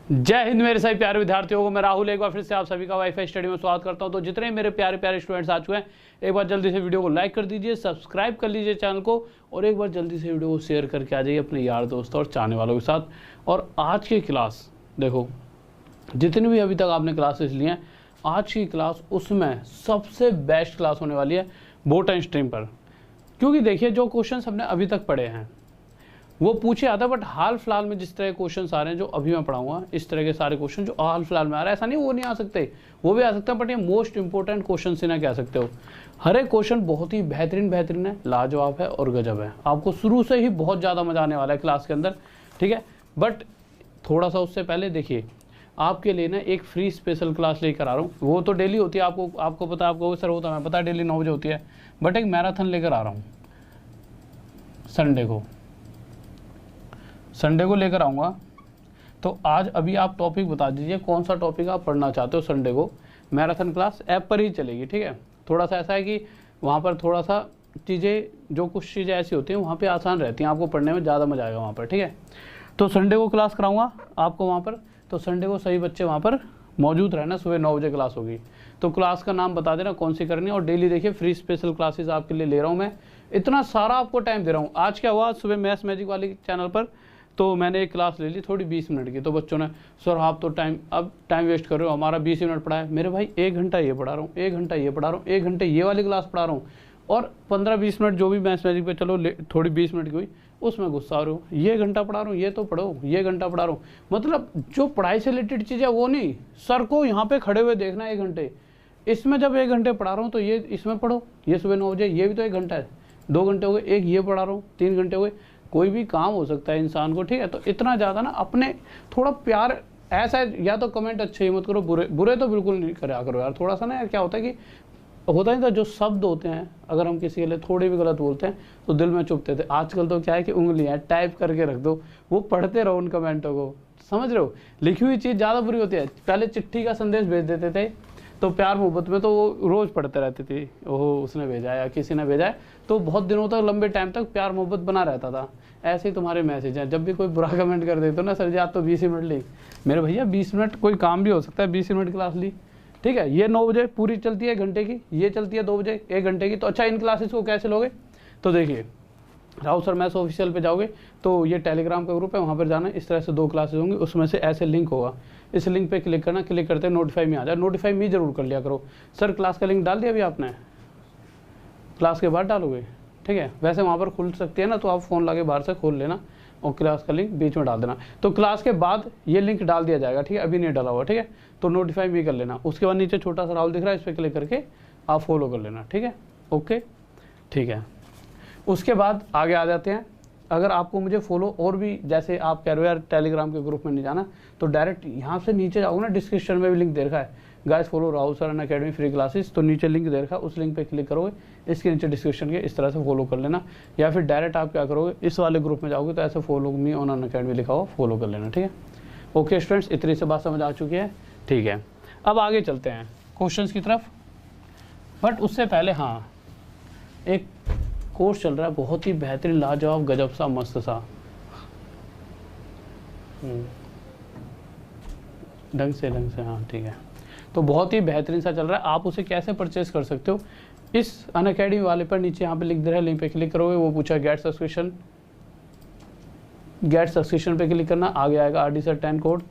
जय हिंद मेरे सभी प्यारे विद्यार्थियों को। मैं राहुल एक बार फिर से आप सभी का वाईफाई स्टडी में स्वागत करता हूं। तो जितने मेरे प्यारे प्यारे स्टूडेंट्स आ चुके हैं, एक बार जल्दी से वीडियो को लाइक कर दीजिए, सब्सक्राइब कर लीजिए चैनल को, और एक बार जल्दी से वीडियो को शेयर करके आ जाइए अपने यार दोस्तों और चाहने वालों के साथ। और आज की क्लास देखो, जितनी भी अभी तक आपने क्लासेस ली हैं, आज की क्लास उसमें सबसे बेस्ट क्लास होने वाली है बोटन स्ट्रीम पर। क्योंकि देखिए, जो क्वेश्चन हमने अभी तक पढ़े हैं वो पूछे आता है, बट हाल फिलहाल में जिस तरह के क्वेश्चन आ रहे हैं जो अभी मैं पढ़ाऊंगा, इस तरह के सारे क्वेश्चन जो हाल फिलहाल में आ रहा है, ऐसा नहीं वो नहीं आ सकते, वो भी आ सकते हैं, बट ये मोस्ट इंपॉर्टेंट क्वेश्चन से ना कह सकते हो। हर एक क्वेश्चन बहुत ही बेहतरीन है, लाजवाब है और गजब है। आपको शुरू से ही बहुत ज़्यादा मजा आने वाला है क्लास के अंदर, ठीक है। बट थोड़ा सा उससे पहले देखिए, आपके लिए ना एक फ्री स्पेशल क्लास लेकर आ रहा हूँ। वो तो डेली होती है, आपको पता है, आपको सर होता है, मैं पता है डेली 9 बजे होती है, बट एक मैराथन लेकर आ रहा हूँ संडे को लेकर आऊँगा। तो आज अभी आप टॉपिक बता दीजिए, कौन सा टॉपिक आप पढ़ना चाहते हो। संडे को मैराथन क्लास ऐप पर ही चलेगी, ठीक है। थोड़ा सा ऐसा है कि वहाँ पर थोड़ा सा चीज़ें, जो कुछ चीज़ें ऐसी होती हैं वहाँ पे आसान रहती हैं, आपको पढ़ने में ज़्यादा मजा आएगा वहाँ पर, ठीक है। तो संडे को क्लास कराऊँगा आपको वहाँ पर। तो संडे को सही बच्चे वहाँ पर मौजूद रहना, सुबह 9 बजे क्लास होगी। तो क्लास का नाम बता देना कौन सी करनी है। और डेली देखिए, फ्री स्पेशल क्लासेस आपके लिए ले रहा हूँ मैं, इतना सारा आपको टाइम दे रहा हूँ। आज क्या हुआ, सुबह मैथ्स मैजिक वाली चैनल पर तो मैंने एक क्लास ले ली थोड़ी 20 मिनट की। तो बच्चों ने, सर आप तो टाइम वेस्ट कर रहे हो, हमारा 20 मिनट पढ़ा है। मेरे भाई 1 घंटा ये पढ़ा रहा हूँ, 1 घंटा ये पढ़ा रहा हूँ, 1 घंटे ये वाली क्लास पढ़ा रहा हूँ, और 15-20 मिनट जो भी मैथ्स मैजिक पे चलो थोड़ी 20 मिनट की हुई, उसमें गुस्सा हो रहे हो, ये घंटा पढ़ा रहा हूँ, ये तो पढ़ो, ये घंटा पढ़ा रहा हूँ। मतलब जो पढ़ाई से रिलेटेड चीज़ है वो नहीं, सर को यहाँ पे खड़े हुए देखना 1 घंटे। इसमें जब 1 घंटे पढ़ा रहा हूँ तो ये इसमें पढ़ो, ये सुबह 9 बजे, ये भी तो 1 घंटा है, 2 घंटे हो गए, एक ये पढ़ा रहा हूँ, 3 घंटे हो गए। कोई भी काम हो सकता है इंसान को, ठीक है। तो इतना ज़्यादा ना अपने थोड़ा प्यार ऐसा है, या तो कमेंट अच्छे ही मत करो, बुरे तो बिल्कुल नहीं करा करो यार। थोड़ा सा ना यार, क्या होता है कि होता नहीं था, जो शब्द होते हैं अगर हम किसी के लिए थोड़े भी गलत बोलते हैं तो दिल में चुभते थे। आजकल तो क्या है कि उंगलियां टाइप करके रख दो, वो पढ़ते रहो उन कमेंटों को, समझ रहे हो। लिखी हुई चीज़ ज़्यादा बुरी होती है। पहले चिट्ठी का संदेश भेज देते थे तो प्यार मोहब्बत में तो वो रोज़ पढ़ते रहते थे, ओहो उसने भेजा है या किसी ने भेजा है, तो बहुत दिनों तक, लंबे टाइम तक प्यार मोहब्बत बना रहता था। ऐसे ही तुम्हारे मैसेज हैं, जब भी कोई बुरा कमेंट कर देते हो ना, सर जी आप तो 20 मिनट ली, मेरे भैया 20 मिनट कोई काम भी हो सकता है, 20 मिनट क्लास ली, ठीक है। ये 9 बजे पूरी चलती है 1 घंटे की, ये चलती है 2 बजे 1 घंटे की। तो अच्छा, इन क्लासेस को कैसे लोगे, तो देखिए राहुल सर मैथ्स ऑफिशियल पे जाओगे तो ये टेलीग्राम का ग्रुप है, वहाँ पर जाना है। इस तरह से 2 क्लासेस होंगी, उसमें से ऐसे लिंक होगा, इस लिंक पे क्लिक करना, क्लिक करते नोटिफाई में आ जाए। नोटिफाई में जरूर कर लिया करो। सर क्लास का लिंक डाल दिया अभी आपने, क्लास के बाद डालोगे, ठीक है। वैसे वहाँ पर खुल सकती है ना, तो आप फ़ोन ला के बाहर से खोल लेना और क्लास का लिंक बीच में डाल देना। तो क्लास के बाद ये लिंक डाल दिया जाएगा, ठीक है, अभी नहीं डाला हुआ, ठीक है। तो नोटिफाई भी कर लेना। उसके बाद नीचे छोटा सा राहुल दिख रहा है, इस पर क्लिक करके आप फॉलो कर लेना, ठीक है, ओके, ठीक है। उसके बाद आगे आ जाते हैं। अगर आपको मुझे फॉलो और भी, जैसे आप कह रहे हो यार टेलीग्राम के ग्रुप में नहीं जाना, तो डायरेक्ट यहाँ से नीचे जाओगे ना, डिस्क्रिप्शन में भी लिंक दे रखा है, guys follow Rahul sir academy free classes, तो नीचे लिंक दे रखा है, उस लिंक पे क्लिक करोगे, इसके नीचे डिस्क्रिप्शन के इस तरह से फॉलो कर लेना। या फिर डायरेक्ट आप क्या करोगे, इस वाले ग्रुप में जाओगे तो ऐसे फॉलो मी ऑन अकेडमी लिखा हुआ, फॉलो कर लेना, ठीक है। ओके स्टूडेंट्स, इतनी से बात समझ आ चुकी है, ठीक है। अब आगे चलते हैं क्वेश्चन की तरफ। बट उससे पहले हाँ, एक कोर्स चल रहा है बहुत ही बेहतरीन, लाजवाब, गजब सा, मस्त सा, ढंग से हाँ, ठीक है। तो बहुत ही बेहतरीन सा चल रहा है। आप उसे कैसे परचेस कर सकते हो, इस अनअकैडमी वाले पर नीचे यहाँ पे लिख दे रहा है, लिंक पे क्लिक करोगे, वो पूछा गेट सब्सक्रिप्शन पे क्लिक करना, आगे आएगा RD sir 10 code,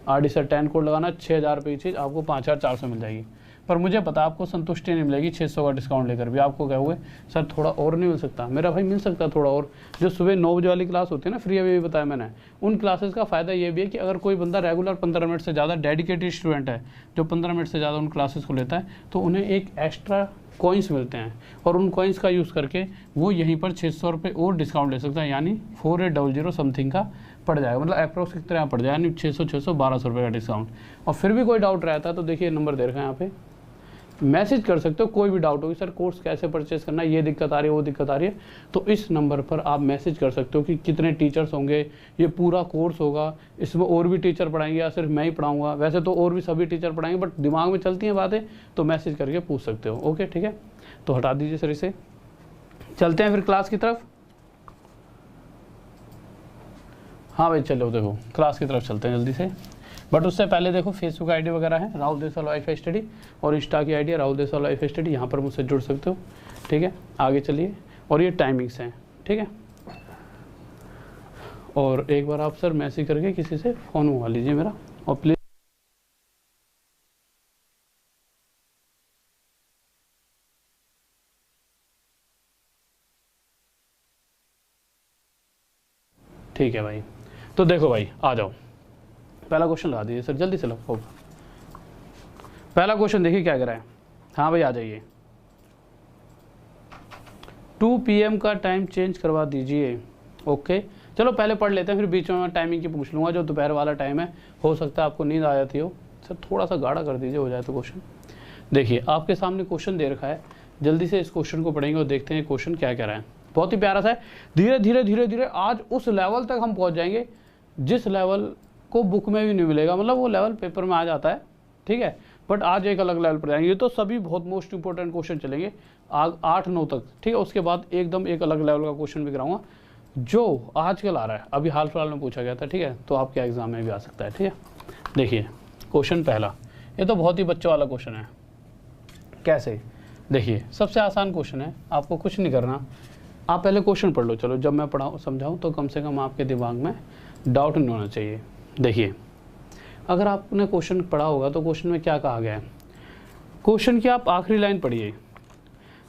RD sir 10 code लगाना, 6000 रुपये की चीज़ आपको 5400 मिल जाएगी। पर मुझे पता आपको संतुष्टि नहीं मिलेगी 600 का डिस्काउंट लेकर भी। आपको कहोगे सर थोड़ा और नहीं मिल सकता, मेरा भाई मिल सकता थोड़ा और। जो सुबह 9 बजे वाली क्लास होती है ना, फ्री, अभी बताया मैंने, उन क्लासेस का फ़ायदा ये भी है कि अगर कोई बंदा रेगुलर 15 मिनट से ज़्यादा डेडिकेटेड स्टूडेंट है, जो 15 मिनट से ज़्यादा उन क्लासेस को लेता है, तो उन्हें एक एक्स्ट्रा कॉइन्स मिलते हैं, और उन कॉइन्स का यूज़ करके वो यहीं पर 600 रुपये और डिस्काउंट ले सकता है, यानी 4800 समथिंग का पड़ जाएगा, मतलब अप्रोक्स की तरह पड़ जाएगा, यानी 600 1200 रुपये का डिस्काउंट। और फिर भी कोई डाउट रहता है तो देखिए नंबर दे रखा है यहाँ पे, मैसेज कर सकते हो, कोई भी डाउट होगी, सर कोर्स कैसे परचेस करना है, ये दिक्कत आ रही है, वो दिक्कत आ रही है, तो इस नंबर पर आप मैसेज कर सकते हो कि कितने टीचर्स होंगे, ये पूरा कोर्स होगा, इसमें और भी टीचर पढ़ाएंगे या सिर्फ मैं ही पढ़ाऊंगा। वैसे तो और भी सभी टीचर पढ़ाएंगे, बट दिमाग में चलती हैं बातें, तो मैसेज करके पूछ सकते हो, ओके, ठीक है। तो हटा दीजिए सर इसे, चलते हैं फिर क्लास की तरफ। हाँ भाई चलो देखो क्लास की तरफ चलते हैं जल्दी से, बट उससे पहले देखो फेसबुक आईडी वगैरह है राहुल देसवाल वाईफाई स्टडी, और इंस्टा की आईडी है राहुल देसवाल वाईफाई स्टडी, यहाँ पर मुझसे जुड़ सकते हो। ठीक है, आगे चलिए। और ये टाइमिंग्स हैं, ठीक है। और एक बार आप सर मैसेज करके किसी से फ़ोन मंगवा लीजिए मेरा, और प्लीज़ ठीक है भाई। तो देखो भाई आ जाओ, पहला क्वेश्चन लगा दीजिए सर जल्दी से लो। पहला क्वेश्चन देखिए क्या कह रहा है। हाँ भाई आ जाइए। 2 PM का टाइम चेंज करवा दीजिए। ओके चलो पहले पढ़ लेते हैं, फिर बीच में मैं टाइमिंग की पूछ लूँगा। जो दोपहर वाला टाइम है, हो सकता है आपको नींद आ जाती हो, सर थोड़ा सा गाढ़ा कर दीजिए हो जाए तो क्वेश्चन। देखिए आपके सामने क्वेश्चन दे रखा है, जल्दी से इस क्वेश्चन को पढ़ेंगे और देखते हैं क्वेश्चन क्या कह रहा है। बहुत ही प्यारा सा है। धीरे धीरे धीरे धीरे आज उस लेवल तक हम पहुँच जाएंगे जिस लेवल को बुक में भी नहीं मिलेगा, मतलब वो लेवल पेपर में आ जाता है, ठीक है, बट आज एक अलग लेवल पर जाएंगे। ये तो सभी बहुत मोस्ट इंपॉर्टेंट क्वेश्चन चलेंगे 8-9 तक, ठीक है। उसके बाद एकदम एक अलग लेवल का क्वेश्चन भी कराऊंगा जो आजकल आ रहा है, अभी हाल फिलहाल में पूछा गया था, ठीक है, तो आपके एग्जाम में भी आ सकता है, ठीक है। देखिए क्वेश्चन पहला, ये तो बहुत ही बच्चों वाला क्वेश्चन है। कैसे, देखिए सबसे आसान क्वेश्चन है, आपको कुछ नहीं करना, आप पहले क्वेश्चन पढ़ लो। चलो जब मैं पढ़ाऊँ समझाऊँ तो कम से कम आपके दिमाग में डाउट नहीं होना चाहिए। देखिए अगर आपने क्वेश्चन पढ़ा होगा तो क्वेश्चन में क्या कहा गया है, क्वेश्चन की आप आखिरी लाइन पढ़िए।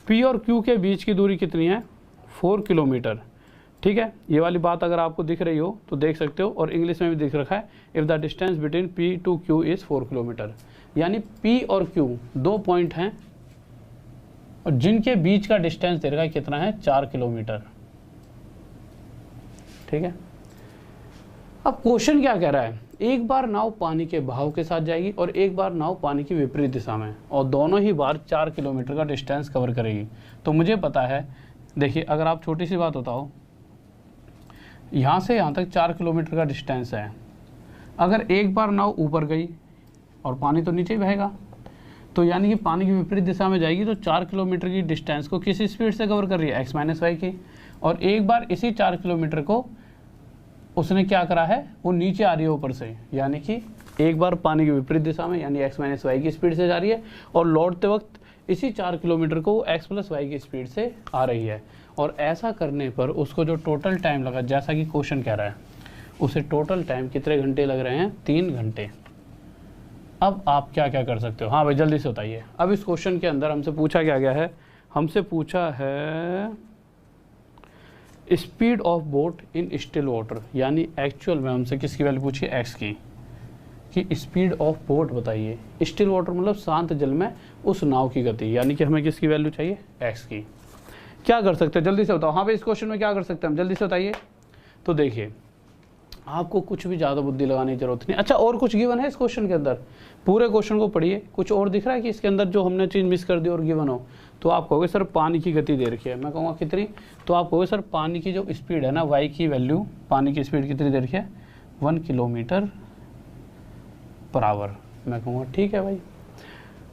P और Q के बीच की दूरी कितनी है, 4 किलोमीटर, ठीक है। ये वाली बात अगर आपको दिख रही हो तो देख सकते हो, और इंग्लिश में भी दिख रखा है, if the distance between P to Q is 4 kilometre, यानी P और Q 2 पॉइंट हैं और जिनके बीच का डिस्टेंस दे रखा है कितना है, 4 किलोमीटर, ठीक है। अब क्वेश्चन क्या कह रहा है, एक बार नाव पानी के बहाव के साथ जाएगी और एक बार नाव पानी की विपरीत दिशा में, और दोनों ही बार 4 किलोमीटर का डिस्टेंस कवर करेगी। तो मुझे पता है, देखिए अगर आप छोटी सी बात बताओ, यहाँ से यहाँ तक 4 किलोमीटर का डिस्टेंस है। अगर एक बार नाव ऊपर गई और पानी तो नीचे ही बहेगा, तो यानी कि पानी की विपरीत दिशा में जाएगी, तो 4 किलोमीटर की डिस्टेंस को किस स्पीड से कवर कर रही है, x-y की। और एक बार इसी 4 किलोमीटर को उसने क्या करा है, वो नीचे आ रही है ऊपर से, यानी कि एक बार पानी की विपरीत दिशा में यानी x-y की स्पीड से जा रही है, और लौटते वक्त इसी 4 किलोमीटर को x+y की स्पीड से आ रही है। और ऐसा करने पर उसको जो टोटल टाइम लगा, जैसा कि क्वेश्चन कह रहा है, उसे टोटल टाइम कितने घंटे लग रहे हैं, 3 घंटे। अब आप क्या क्या कर सकते हो, हाँ भाई जल्दी से बताइए। अब इस क्वेश्चन के अंदर हमसे पूछा क्या गया है, हमसे पूछा है speed of boat in still water, यानी एक्चुअल में हमसे किसकी वैल्यू पूछी है, एक्स की, कि स्पीड ऑफ बोट बताइए। स्टिल वाटर मतलब शांत जल में उस नाव की गति, यानी कि हमें किसकी वैल्यू चाहिए, एक्स की। क्या कर सकते हैं जल्दी से बताओ, हाँ भाई इस क्वेश्चन में क्या कर सकते हैं हम, जल्दी से बताइए। तो देखिए आपको कुछ भी ज़्यादा बुद्धि लगाने की जरूरत नहीं। अच्छा और कुछ गिवन है इस क्वेश्चन के अंदर, पूरे क्वेश्चन को पढ़िए, कुछ और दिख रहा है कि इसके अंदर जो हमने चीज़ मिस कर दी और गिवन हो, तो आप कहोगे सर पानी की गति दे रखी है, मैं कहूँगा कितनी, तो आप कहोगे सर पानी की जो स्पीड है ना, y की वैल्यू, पानी की स्पीड कितनी दे रखी है, 1 किलोमीटर पर आवर। मैं कहूँगा ठीक है भाई।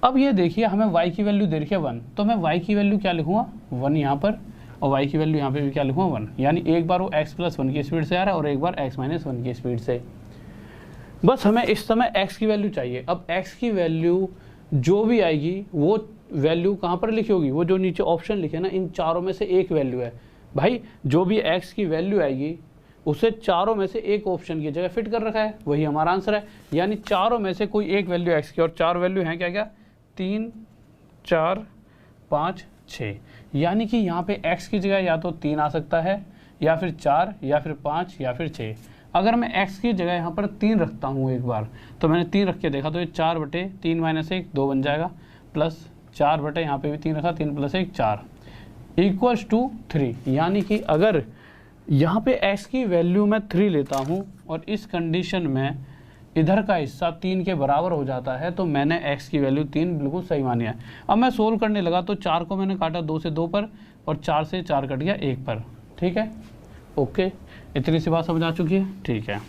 अब ये देखिए हमें y की वैल्यू दे रखी है 1, तो मैं y की वैल्यू क्या लिखूँगा, 1 यहाँ पर, और y की वैल्यू यहाँ पे भी क्या लिखूँगा, 1, यानी एक बार वो x+1 की स्पीड से आ रहा है और एक बार x-1 की स्पीड से। बस हमें इस समय x की वैल्यू चाहिए। अब x की वैल्यू जो भी आएगी वो वैल्यू कहाँ पर लिखी होगी, वो जो नीचे ऑप्शन लिखे ना, इन चारों में से एक वैल्यू है भाई, जो भी x की वैल्यू आएगी उसे चारों में से एक ऑप्शन की जगह फिट कर रखा है, वही हमारा आंसर है। यानी चारों में से कोई एक वैल्यू x की, और 4 वैल्यू हैं क्या क्या, 3, 4, 5, 6, यानी कि यहाँ पे x की जगह या तो 3 आ सकता है, या फिर 4, या फिर 5, या फिर 6। अगर मैं x की जगह यहाँ पर 3 रखता हूँ एक बार, तो मैंने 3 रख के देखा, तो ये 4/3 - 1 2 बन जाएगा, प्लस 4 यहाँ पे भी 3 रखा, 3 + 1 4 = 3। यानी कि अगर यहाँ पे x की वैल्यू मैं 3 लेता हूँ और इस कंडीशन में इधर का हिस्सा 3 के बराबर हो जाता है, तो मैंने x की वैल्यू 3 बिल्कुल सही मानी है। अब मैं सोल्व करने लगा तो 4 को मैंने काटा 2 से 2 पर, और 4 से 4 कट गया 1 पर, ठीक है। ओके, इतनी सी बात समझ आ चुकी है, ठीक है।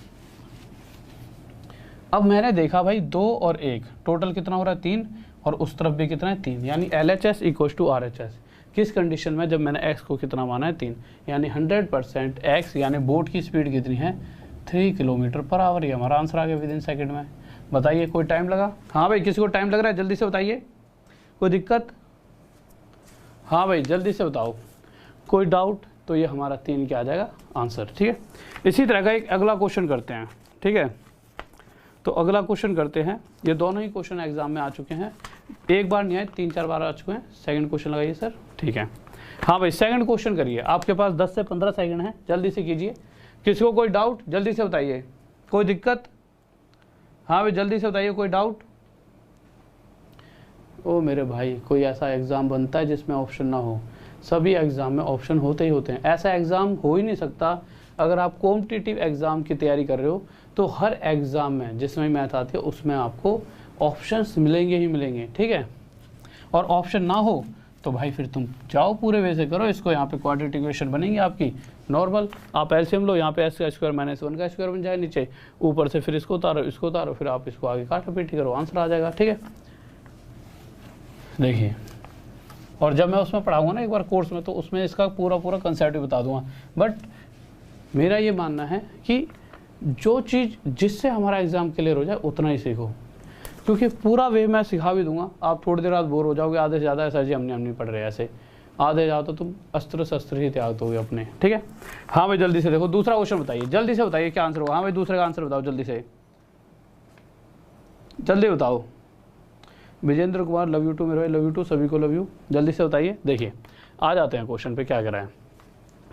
अब मैंने देखा भाई 2 और 1 टोटल कितना हो रहा है, 3, और उस तरफ भी कितना है, 3, यानी LHS = RHS। किस कंडीशन में, जब मैंने x को कितना माना है, 3, यानी 100% x, यानी बोट की स्पीड कितनी है, 3 किलोमीटर पर आवर, ये हमारा आंसर आ गया विद इन सेकेंड में। बताइए कोई टाइम लगा? हाँ भाई, किसी को टाइम लग रहा है? जल्दी से बताइए, कोई दिक्कत? हाँ भाई जल्दी से बताओ, कोई डाउट? तो ये हमारा 3 क्या आ जाएगा आंसर, ठीक है। इसी तरह का एक अगला क्वेश्चन करते हैं, ठीक है। तो अगला क्वेश्चन करते हैं, ये दोनों ही क्वेश्चन एग्जाम में आ चुके हैं, एक बार नहीं आए, 3-4 बार आ चुके हैं। सेकंड क्वेश्चन लगाइए सर, ठीक है। हाँ भाई सेकंड क्वेश्चन करिए, आपके पास 10 से 15 सेकंड है, जल्दी से कीजिए। किसी को कोई डाउट? जल्दी से बताइए, कोई दिक्कत? हाँ भाई जल्दी से बताइए, कोई डाउट? ओ मेरे भाई, कोई ऐसा एग्ज़ाम बनता है जिसमें ऑप्शन ना हो? सभी एग्ज़ाम में ऑप्शन होते ही होते हैं। ऐसा एग्ज़ाम हो ही नहीं सकता। अगर आप कॉम्पिटिटिव एग्ज़ाम की तैयारी कर रहे हो तो हर एग्ज़ाम में जिसमें मैथ आती है उसमें आपको ऑप्शंस मिलेंगे ही मिलेंगे, ठीक है। और ऑप्शन ना हो तो भाई फिर तुम जाओ पूरे वे से करो इसको। यहाँ पे क्वाड्रेटिक इक्वेशन बनेंगी आपकी नॉर्मल, आप एलसीएम लो, यहाँ पे एस का स्क्वायर माइनस 1 का स्क्वायर बन जाए नीचे, ऊपर से फिर इसको उतारो, फिर आप इसको आगे काटा पीटी करो, आंसर आ जाएगा, ठीक है। देखिए, और जब मैं उसमें पढ़ाऊंगा ना एक बार कोर्स में, तो उसमें इसका पूरा कंसेप्ट भी बता दूंगा। बट मेरा ये मानना है कि जो चीज़ जिससे हमारा एग्ज़ाम क्लियर हो जाए उतना ही सीखो, क्योंकि पूरा वे मैं सिखा भी दूंगा, आप थोड़ी देर बाद बोर हो जाओगे, आधे से ज़्यादा ऐसा जी हमने नहीं पढ़ रहे ऐसे, आधे जाओ तो तुम अस्त्र शस्त्र ही त्याग दोगे अपने, ठीक है। हाँ भाई जल्दी से देखो, दूसरा क्वेश्चन बताइए, जल्दी से बताइए क्या आंसर होगा। हाँ भाई दूसरे का आंसर बताओ जल्दी से, जल्दी बताओ। Vijendra Kumar love you too मेरे भाई, लव यू टू, सभी को लव यू, जल्दी से बताइए। देखिए आ जाते हैं क्वेश्चन पे, क्या कर रहा है,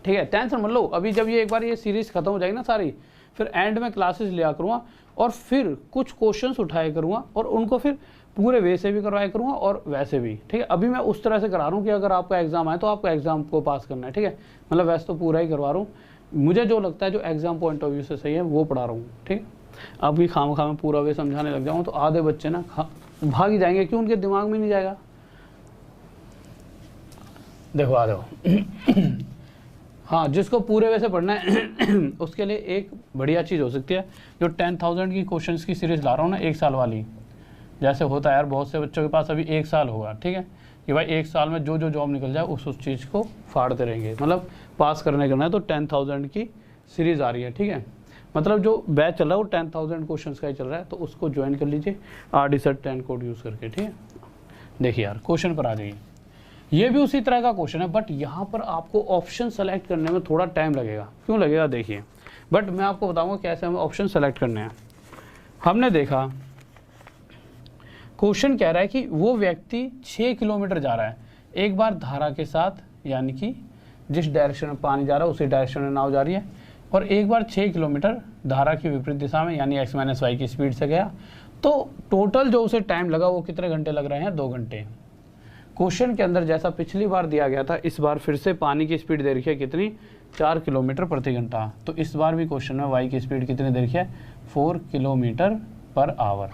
ठीक है। टेंशन मत लो, अभी जब ये एक बार ये सीरीज खत्म हो जाएगी ना सारी, फिर एंड में क्लासेस लिया करूँगा और फिर कुछ क्वेश्चंस उठाया करूँगा और उनको फिर पूरे वे से भी करवाया करूँगा और वैसे भी, ठीक है। अभी मैं उस तरह से करा रहा हूँ कि अगर आपका एग्जाम आए तो आपको एग्जाम को पास करना है, ठीक है। मतलब वैसे तो पूरा ही करवा रहा हूँ, मुझे जो लगता है जो एग्जाम पॉइंट ऑफ व्यू से सही है वो पढ़ा रहा हूँ, ठीक है। अभी खामखा में पूरा वे समझाने लग जाऊँ तो आधे बच्चे ना भाग ही जाएंगे, क्यों, उनके दिमाग में नहीं जाएगा। देखो आ जाओ हाँ, जिसको पूरे वैसे पढ़ना है उसके लिए एक बढ़िया चीज़ हो सकती है, जो 10,000 की क्वेश्चंस की सीरीज़ ला रहा हूँ ना, 1 साल वाली, जैसे होता है यार बहुत से बच्चों के पास अभी 1 साल होगा, ठीक है, कि भाई 1 साल में जो जॉब निकल जाए उस चीज़ को फाड़ते रहेंगे, मतलब पास करना है तो 10,000 की सीरीज़ आ रही है, ठीक है। मतलब जो बैच चल रहा है वो 10,000 क्वेश्चन का ही चल रहा है, तो उसको ज्वाइन कर लीजिए RD10 कोड यूज़ करके, ठीक है। देखिए यार क्वेश्चन पर आ जाइए, ये भी उसी तरह का क्वेश्चन है, बट यहाँ पर आपको ऑप्शन सेलेक्ट करने में थोड़ा टाइम लगेगा। क्यों लगेगा देखिए, बट मैं आपको बताऊंगा कैसे हमें ऑप्शन सेलेक्ट करने हैं। हमने देखा क्वेश्चन कह रहा है कि वो व्यक्ति 6 किलोमीटर जा रहा है एक बार धारा के साथ, यानी कि जिस डायरेक्शन में पानी जा रहा है उसी डायरेक्शन में नाव जा रही है, और एक बार 6 किलोमीटर धारा की विपरीत दिशा में यानी x-y की स्पीड से गया, तो टोटल जो उसे टाइम लगा वो कितने घंटे लग रहे हैं? 2 घंटे। क्वेश्चन के अंदर जैसा पिछली बार दिया गया था, इस बार फिर से पानी की स्पीड दे रखी है कितनी? 4 किलोमीटर प्रति घंटा। तो इस बार भी क्वेश्चन में y की स्पीड कितनी दे रखी है? 4 किलोमीटर पर आवर।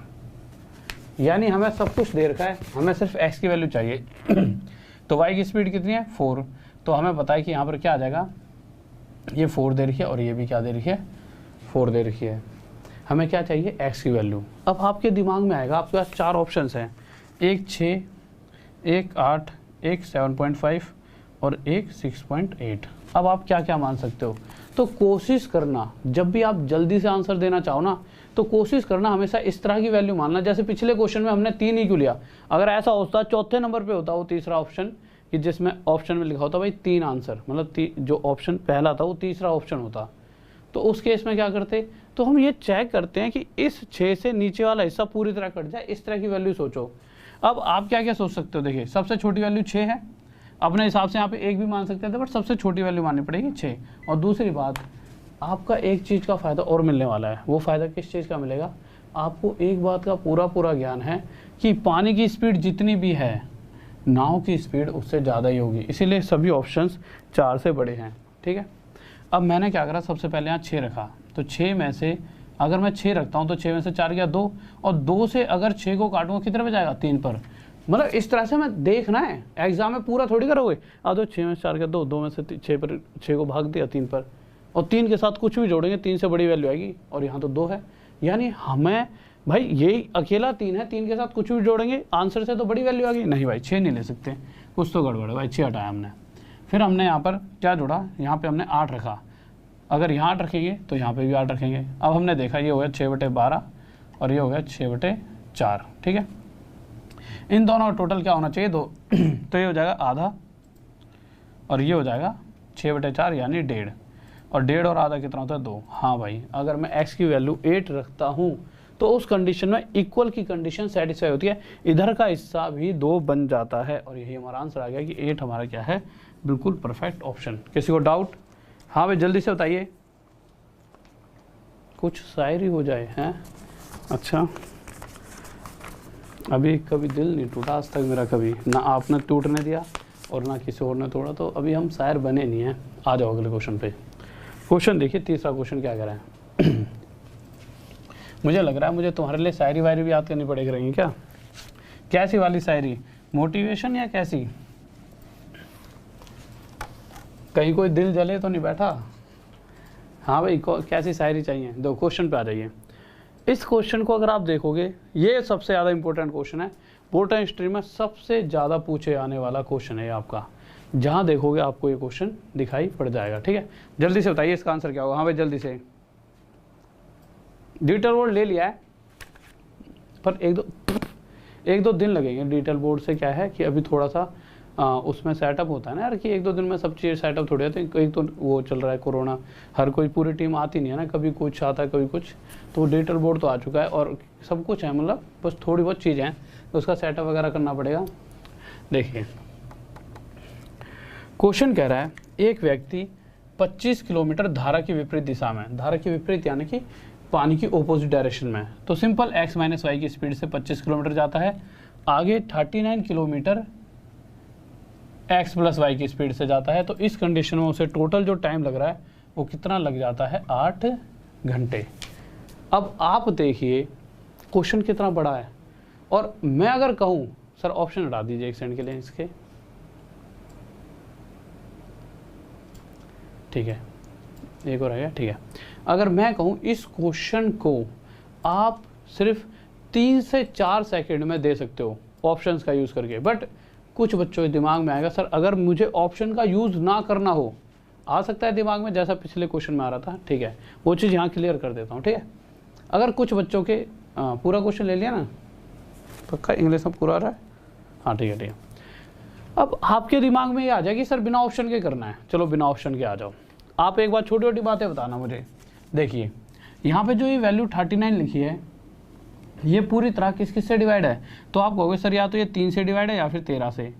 यानी हमें सब कुछ दे रखा है, हमें सिर्फ x की वैल्यू चाहिए तो y की स्पीड कितनी है? 4। तो हमें पता है कि यहाँ पर क्या आ जाएगा, ये 4 दे रखी है और ये भी क्या दे रखी है? 4 दे रखी है। हमें क्या चाहिए? x की वैल्यू। अब आपके दिमाग में आएगा, आपके पास 4 ऑप्शंस हैं, एक 6, एक 8, एक 7.5 और एक 6.8। अब आप क्या क्या मान सकते हो? तो कोशिश करना, जब भी आप जल्दी से आंसर देना चाहो ना, तो कोशिश करना हमेशा इस तरह की वैल्यू मानना। जैसे पिछले क्वेश्चन में हमने 3 ही क्यों लिया? अगर ऐसा होता चौथे नंबर पे होता वो तीसरा ऑप्शन, कि जिसमें ऑप्शन में लिखा होता भाई 3 आंसर, मतलब जो ऑप्शन पहला था वो तीसरा ऑप्शन होता, तो उस केस में क्या करते? तो हम ये चेक करते हैं कि इस 6 से नीचे वाला हिस्सा पूरी तरह कट जाए, इस तरह की वैल्यू सोचो। अब आप क्या क्या सोच सकते हो? देखिए सबसे छोटी वैल्यू 6 है, अपने हिसाब से यहाँ पे 1 भी मान सकते थे, बट सबसे छोटी वैल्यू माननी पड़ेगी 6। और दूसरी बात, आपका एक चीज़ का फ़ायदा और मिलने वाला है। वो फ़ायदा किस चीज़ का मिलेगा? आपको एक बात का पूरा ज्ञान है कि पानी की स्पीड जितनी भी है, नाव की स्पीड उससे ज़्यादा ही होगी, इसीलिए सभी ऑप्शंस 4 से बड़े हैं, ठीक है। अब मैंने क्या करा, सबसे पहले यहाँ 6 रखा, तो 6 में से अगर मैं 6 रखता हूँ तो 6 में से 4 गया 2, और 2 से अगर 6 को काटूंगा कितने पे जाएगा? 3 पर। मतलब इस तरह से मैं देखना है, एग्जाम में पूरा थोड़ी करोगे। अब तो 6 में से 4 गया 2, 2 में से 6 पर, 6 को भाग दिया 3 पर, और 3 के साथ कुछ भी जोड़ेंगे 3 से बड़ी वैल्यू आएगी, और यहाँ तो 2 है। यानी हमें भाई यही अकेला 3 है, 3 के साथ कुछ भी जोड़ेंगे आंसर से तो बड़ी वैल्यू आ गई। नहीं भाई 6 नहीं ले सकते, कुछ तो गड़बड़ है भाई, 6 हटाया हमने। फिर हमने यहाँ पर क्या जोड़ा? यहाँ पे हमने 8 रखा, अगर यहाँ 8 रखेंगे तो यहाँ पे भी 8 रखेंगे। अब हमने देखा ये हो गया 6/12 और ये हो गया 6/4, ठीक है। इन दोनों का टोटल क्या होना चाहिए 2 तो ये हो जाएगा आधा और ये हो जाएगा 6/4 यानी 1.5, और 1.5 और आधा कितना होता है 2। हाँ भाई, अगर मैं x की वैल्यू 8 रखता हूँ तो उस कंडीशन में इक्वल की कंडीशन सेटिस्फाई होती है, इधर का हिस्सा भी 2 बन जाता है, और यही हमारा आंसर आ गया कि 8 हमारा क्या है, बिल्कुल परफेक्ट ऑप्शन। किसी को डाउट? हाँ भाई जल्दी से बताइए, कुछ शायरी हो जाए हैं। अच्छा, अभी कभी दिल नहीं टूटा आज तक मेरा, कभी ना आपने टूटने दिया और ना किसी और ने तोड़ा, तो अभी हम शायर बने नहीं हैं। आ जाओ अगले क्वेश्चन पे। क्वेश्चन देखिए, तीसरा क्वेश्चन क्या कह रहा है। मुझे लग रहा है मुझे तुम्हारे लिए शायरी वायरी भी याद करनी पड़ेगी क्या? कैसी वाली शायरी, मोटिवेशन या कैसी? कहीं कोई दिल जले तो नहीं बैठा? हाँ भाई, कैसी शायरी चाहिए? दो क्वेश्चन पे आ जाइए। इस क्वेश्चन को अगर आप देखोगे, ये सबसे ज़्यादा इंपॉर्टेंट क्वेश्चन है, बोर्ड एंड हिस्ट्री में सबसे ज़्यादा पूछे आने वाला क्वेश्चन है आपका। जहाँ देखोगे आपको ये क्वेश्चन दिखाई पड़ जाएगा, ठीक है। जल्दी से बताइए इसका आंसर क्या होगा। हाँ भाई जल्दी से। डिजिटल बोर्ड ले लिया है, पर एक दो दिन लगेंगे। डिजिटल बोर्ड से क्या है कि अभी थोड़ा सा उसमें सेटअप होता है ना यार, कि 1-2 दिन में सब चीज़ सेटअप थोड़ी होती है। एक तो वो चल रहा है कोरोना, हर कोई पूरी टीम आती नहीं है ना, कभी कुछ आता है कभी कुछ। तो डिजिटल बोर्ड तो आ चुका है और सब कुछ है, मतलब बस थोड़ी बहुत चीज़ें हैं, तो उसका सेटअप वगैरह करना पड़ेगा। देखिए क्वेश्चन कह रहा है, एक व्यक्ति 25 किलोमीटर धारा की विपरीत दिशा में, धारा की विपरीत यानी कि पानी की ऑपोजिट डायरेक्शन में, तो सिंपल x - y की स्पीड से 25 किलोमीटर जाता है। आगे 39 किलोमीटर x + y की स्पीड से जाता है। तो इस कंडीशन में उसे टोटल जो टाइम लग रहा है वो कितना लग जाता है, 8 घंटे। अब आप देखिए क्वेश्चन कितना बड़ा है, और मैं अगर कहूँ सर ऑप्शन हटा दीजिए एक सेकंड के लिए इसके, ठीक है, एक और आ गया, ठीक है। अगर मैं कहूँ इस क्वेश्चन को आप सिर्फ 3 से 4 सेकंड में दे सकते हो ऑप्शंस का यूज़ करके, बट कुछ बच्चों के दिमाग में आएगा सर अगर मुझे ऑप्शन का यूज़ ना करना हो, आ सकता है दिमाग में, जैसा पिछले क्वेश्चन में आ रहा था, ठीक है, वो चीज़ यहाँ क्लियर कर देता हूँ, ठीक है। अगर कुछ बच्चों के पूरा क्वेश्चन ले लिया ना, पक्का इंग्लिश में पूरा आ रहा है, हाँ ठीक है ठीक है। अब आपके दिमाग में ये आ जाए कि सर बिना ऑप्शन के करना है, चलो बिना ऑप्शन के आ जाओ। आप एक बार छोटी छोटी बातें बताना मुझे। देखिए यहाँ पे जो ये वैल्यू 39 लिखी है, ये पूरी तरह किस किस से डिवाइड है, तो आप कहोगे सर या तो ये 3 से डिवाइड है या फिर 13 से,